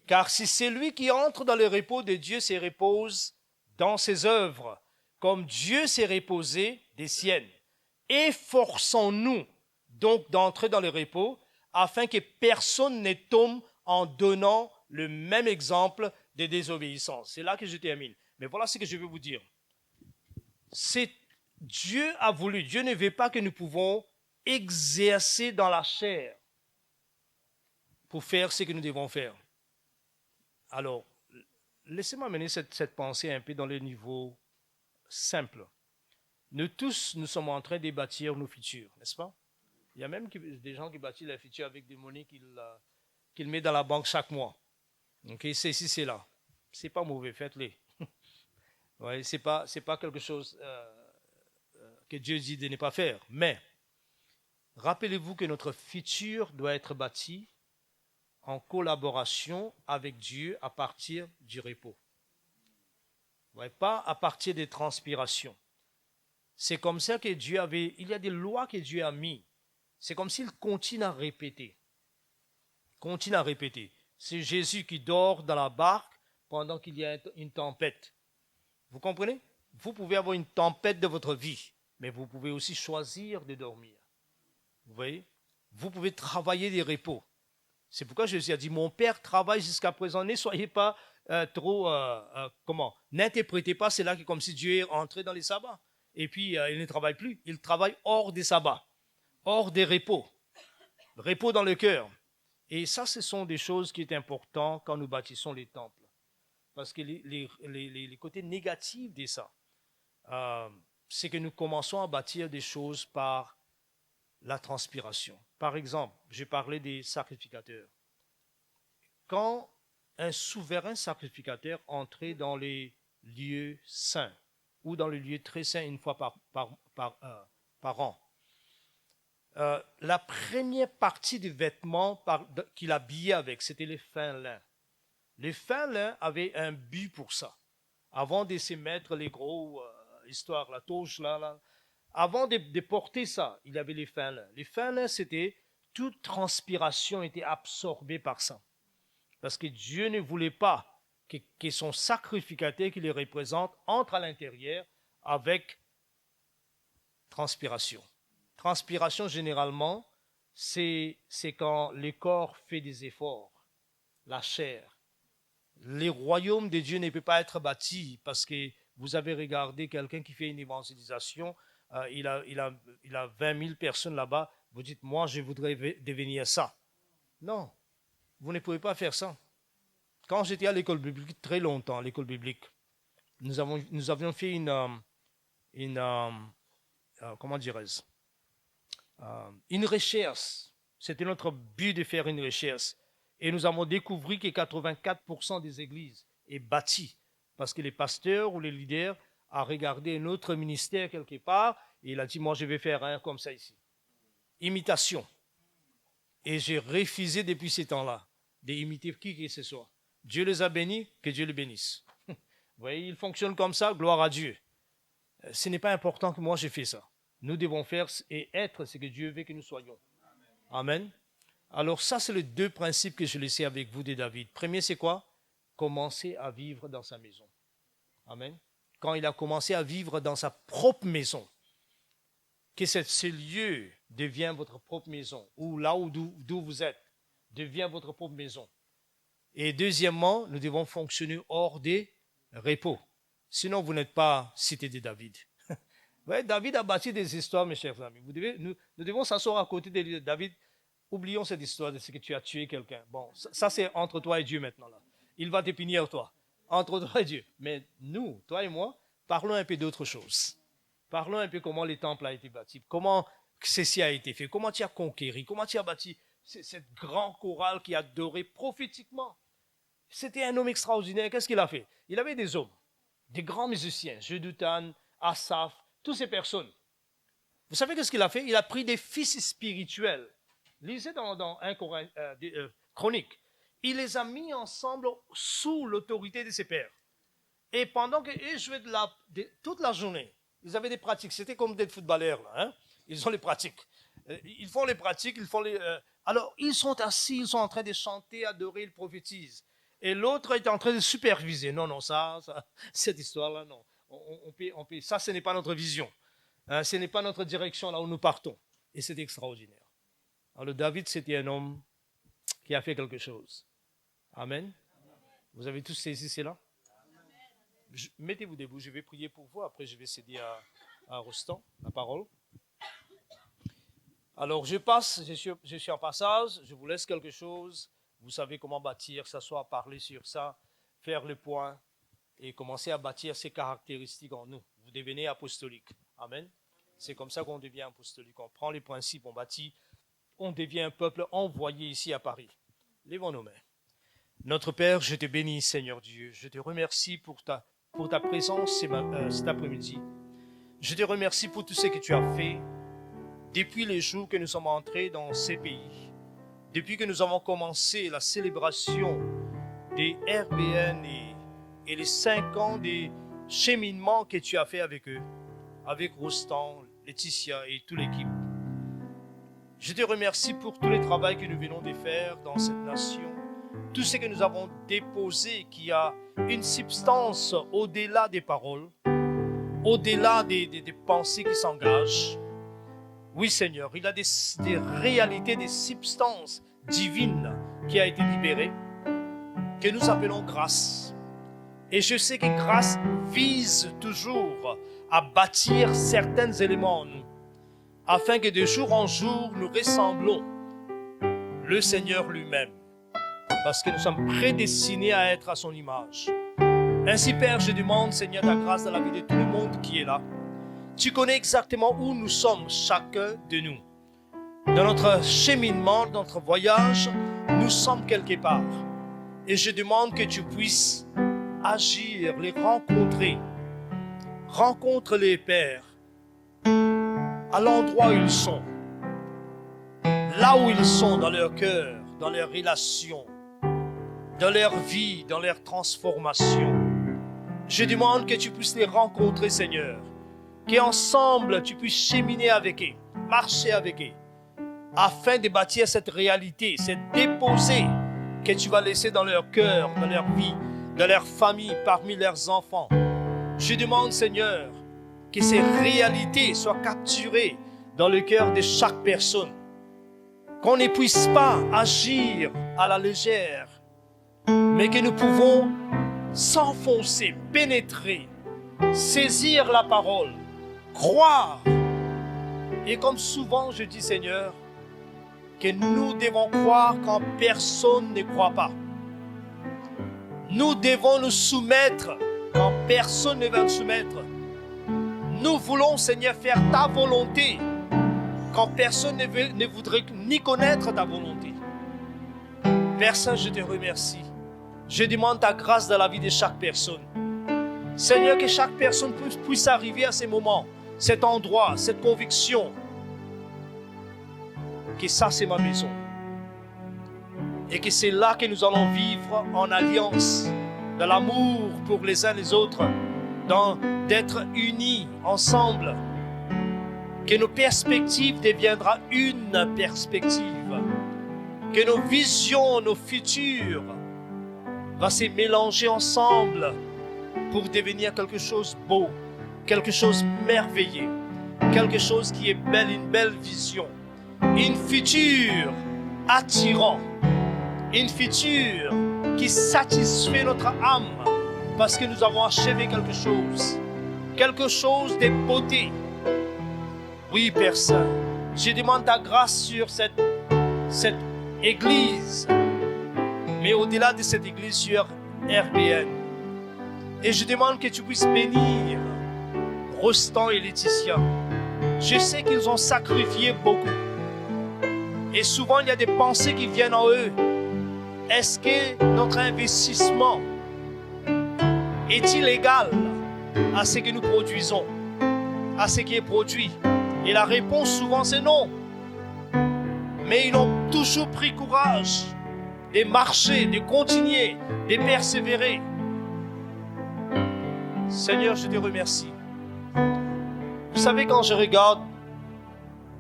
Car si celui qui entre dans le repos de Dieu se repose dans ses œuvres, comme Dieu s'est reposé des siennes, efforçons-nous donc d'entrer dans le repos, afin que personne ne tombe en donnant le même exemple de désobéissance. C'est là que je termine. Mais voilà ce que je veux vous dire. C'est Dieu a voulu, Dieu ne veut pas que nous pouvons exercer dans la chair pour faire ce que nous devons faire. Alors, laissez-moi mener cette pensée un peu dans le niveau simple. Nous tous, nous sommes en train de bâtir nos futurs, n'est-ce pas? Il y a même des gens qui bâtissent leur futur avec des monnaies qu'ils mettent dans la banque chaque mois. Ok, c'est ici, c'est là. C'est pas mauvais, faites-les. Ouais, c'est pas quelque chose que Dieu dit de ne pas faire. Mais, rappelez-vous que notre futur doit être bâti en collaboration avec Dieu à partir du repos. Ouais, pas à partir des transpirations. C'est comme ça que Dieu il y a des lois que Dieu a mises. C'est comme s'il continue à répéter. Continue à répéter. C'est Jésus qui dort dans la barque pendant qu'il y a une tempête. Vous comprenez? Vous pouvez avoir une tempête de votre vie, mais vous pouvez aussi choisir de dormir. Vous voyez? Vous pouvez travailler des repos. C'est pourquoi Jésus a dit, mon Père travaille jusqu'à présent, ne soyez pas n'interprétez pas cela comme si Dieu est entré dans les sabbats. Et puis, il ne travaille plus. Il travaille hors des sabbats, hors des repos. Repos dans le cœur. Et ça, ce sont des choses qui sont importantes quand nous bâtissons les temples. Parce que les côtés négatifs de ça, c'est que nous commençons à bâtir des choses par la transpiration. Par exemple, j'ai parlé des sacrificateurs. Quand un souverain sacrificateur entrait dans les lieux saints, ou dans les lieux très saints une fois par an, la première partie du vêtement qu'il habillait avec, c'était les fins lins. Les fins lins avaient un but pour ça. Avant de se mettre les gros histoires, la toge là, avant de porter ça, il y avait les fins lins. Les fins lins, c'était toute transpiration était absorbée par ça. Parce que Dieu ne voulait pas que son sacrificateur qui les représente entre à l'intérieur avec transpiration. Transpiration, généralement, c'est quand le corps fait des efforts, la chair. Le royaume de Dieu ne peut pas être bâti parce que vous avez regardé quelqu'un qui fait une évangélisation, il a 20 000 personnes là-bas, vous dites, moi, je voudrais devenir ça. Non, vous ne pouvez pas faire ça. Quand j'étais à l'école biblique, très longtemps, à l'école biblique, nous avions fait comment dirais-je, une recherche. C'était notre but de faire une recherche. Et nous avons découvert que 84% des églises est bâties parce que les pasteurs ou les leaders ont regardé un autre ministère quelque part et il a dit, moi je vais faire un comme ça ici. Imitation. Et j'ai refusé depuis ce temps-là d'imiter qui que ce soit. Dieu les a bénis, que Dieu les bénisse. Vous voyez, il fonctionne comme ça, gloire à Dieu. Ce n'est pas important que moi j'ai fait ça. Nous devons faire et être ce que Dieu veut que nous soyons. Amen. Alors ça, c'est les deux principes que je laissais avec vous de David. Premier, c'est quoi? Commencer à vivre dans sa maison. Amen. Quand il a commencé à vivre dans sa propre maison, que ce lieu devient votre propre maison, ou là d'où vous êtes, devient votre propre maison. Et deuxièmement, nous devons fonctionner hors des repos. Sinon, vous n'êtes pas cité de David. Ouais, David a bâti des histoires, mes chers amis. Nous devons s'asseoir à côté de David. Oublions cette histoire de ce que tu as tué quelqu'un. Bon, ça c'est entre toi et Dieu maintenant. Là. Il va te punir, toi. Entre toi et Dieu. Mais nous, toi et moi, parlons un peu d'autre chose. Parlons un peu comment les temples ont été bâtis, comment ceci a été fait, comment tu as conquéri, comment tu as bâti cette grande chorale qui a adoré prophétiquement. C'était un homme extraordinaire. Qu'est-ce qu'il a fait? Il avait des hommes, des grands musiciens, Jeduthun, Asaph, toutes ces personnes. Vous savez qu'est-ce qu'il a fait? Il a pris des fils spirituels. Lisez dans 1 Chronique. Il les a mis ensemble sous l'autorité de ses pères. Et pendant qu'ils jouaient toute la journée, ils avaient des pratiques. C'était comme des footballeurs, là, hein? Ils ont les pratiques. Ils font les pratiques, alors, ils sont assis, ils sont en train de chanter, adorer, ils prophétisent. Et l'autre est en train de superviser. Non, ça cette histoire-là, non. Ça, ce n'est pas notre vision. Hein, ce n'est pas notre direction là où nous partons. Et c'est extraordinaire. Alors, David, c'était un homme qui a fait quelque chose. Amen. Vous avez tous saisi cela? Mettez-vous debout, je vais prier pour vous. Après, je vais céder à Rostand la parole. Alors, je suis en passage, je vous laisse quelque chose. Vous savez comment bâtir, s'asseoir, parler sur ça, faire le point et commencer à bâtir ces caractéristiques en nous. Vous devenez apostolique. Amen. C'est comme ça qu'on devient apostolique. On prend les principes, on bâtit, on devient un peuple envoyé ici à Paris. Lèvons nos mains. Notre Père, je te bénis, Seigneur Dieu. Je te remercie pour ta présence cet après-midi. Je te remercie pour tout ce que tu as fait depuis les jours que nous sommes entrés dans ces pays, depuis que nous avons commencé la célébration des RBN et les 5 ans de cheminement que tu as fait avec eux, avec Rostand, Laetitia et toute l'équipe. Je te remercie pour tout le travail que nous venons de faire dans cette nation, tout ce que nous avons déposé qui a une substance au-delà des paroles, au-delà des pensées qui s'engagent. Oui, Seigneur, il y a des réalités, des substances divines qui a été libérées, que nous appelons grâce. Et je sais que grâce vise toujours à bâtir certains éléments en nous, afin que de jour en jour, nous ressemblons le Seigneur lui-même, parce que nous sommes prédestinés à être à son image. Ainsi, Père, je demande, Seigneur, ta grâce dans la vie de tout le monde qui est là. Tu connais exactement où nous sommes, chacun de nous. Dans notre cheminement, dans notre voyage, nous sommes quelque part. Et je demande que tu puisses agir, les rencontrer. Rencontre les pères à l'endroit où ils sont. Là où ils sont, dans leur cœur, dans leurs relations, dans leur vie, dans leur transformation. Je demande que tu puisses les rencontrer, Seigneur. Qu'ensemble, tu puisses cheminer avec eux, marcher avec eux, afin de bâtir cette réalité, cette déposée que tu vas laisser dans leur cœur, dans leur vie, dans leur famille, parmi leurs enfants. Je demande, Seigneur, que ces réalités soient capturées dans le cœur de chaque personne. Qu'on ne puisse pas agir à la légère, mais que nous pouvons s'enfoncer, pénétrer, saisir la parole, croire. Et comme souvent je dis, Seigneur, que nous devons croire quand personne ne croit pas. Nous devons nous soumettre quand personne ne va nous soumettre. Nous voulons, Seigneur, faire ta volonté quand personne ne voudrait ni connaître ta volonté. Père Saint, je te remercie. Je demande ta grâce dans la vie de chaque personne. Seigneur, que chaque personne puisse arriver à ce moment, cet endroit, cette conviction, que ça c'est ma maison. Et que c'est là que nous allons vivre en alliance, dans l'amour pour les uns les autres, d'être unis ensemble. Que nos perspectives deviendront une perspective. Que nos visions, nos futurs vont se mélanger ensemble pour devenir quelque chose de beau, quelque chose de merveilleux, quelque chose qui est belle, une belle vision, une future attirant, une future qui satisfait notre âme parce que nous avons achevé quelque chose de beauté. Oui, Père Saint, je demande ta grâce sur cette église, mais au-delà de cette église sur RBN. Et je demande que tu puisses bénir Rostand et Laetitia. Je sais qu'ils ont sacrifié beaucoup. Et souvent, il y a des pensées qui viennent en eux. Est-ce que notre investissement est-il égal à ce que nous produisons, à ce qui est produit? Et la réponse souvent c'est non. Mais ils ont toujours pris courage de marcher, de continuer, de persévérer. Seigneur, je te remercie. Vous savez, quand je regarde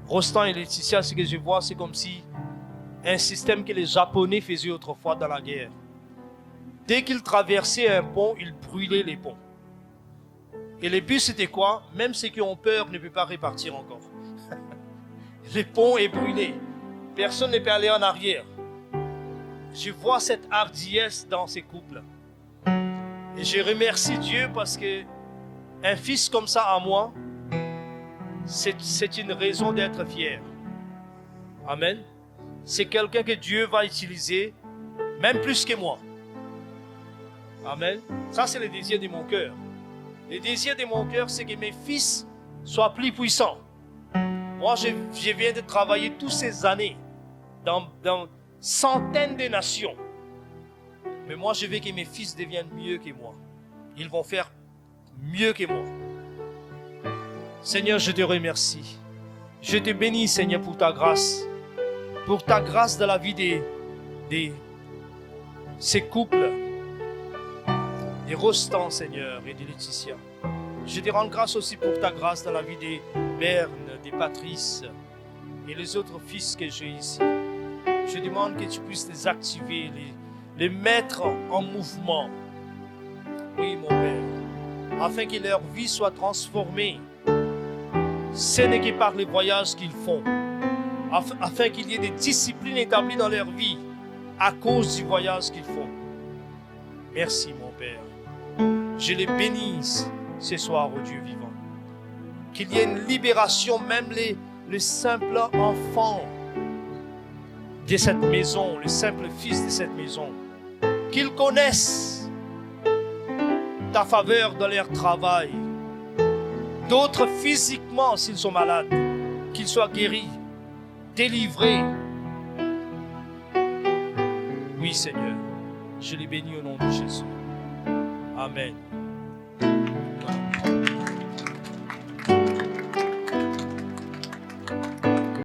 Rostand et Laetitia, ce que je vois, c'est comme si un système que les Japonais faisaient autrefois dans la guerre. Dès qu'ils traversaient un pont, ils brûlaient les ponts. Et le but, c'était quoi? Même ceux qui ont peur ne peuvent pas repartir encore. Le pont est brûlé. Personne ne peut aller en arrière. Je vois cette hardiesse dans ces couples. Et je remercie Dieu parce que un fils comme ça à moi, c'est une raison d'être fier. Amen. C'est quelqu'un que Dieu va utiliser, même plus que moi. Amen. Ça, c'est le désir de mon cœur. Le désir de mon cœur, c'est que mes fils soient plus puissants. Moi, je viens de travailler toutes ces années dans centaines de nations. Mais moi, je veux que mes fils deviennent mieux que moi. Ils vont faire mieux que moi. Seigneur, je te remercie. Je te bénis, Seigneur, pour ta grâce. Pour ta grâce dans la vie de ces couples. Des Rostand, Seigneur, et de Laetitia. Je te rends grâce aussi pour ta grâce dans la vie des Berne, des Patrice et les autres fils que j'ai ici. Je demande que tu puisses les activer, les mettre en mouvement. Oui, mon Père, afin que leur vie soit transformée. Ce n'est que par les voyages qu'ils font, afin qu'il y ait des disciplines établies dans leur vie à cause du voyage qu'ils font. Merci, mon Père. Je les bénisse ce soir, au Dieu vivant. Qu'il y ait une libération, même les simples enfants de cette maison, le simple fils de cette maison. Qu'ils connaissent ta faveur dans leur travail. D'autres physiquement, s'ils sont malades, qu'ils soient guéris, délivrés. Oui, Seigneur, je les bénis au nom de Jésus. Amen.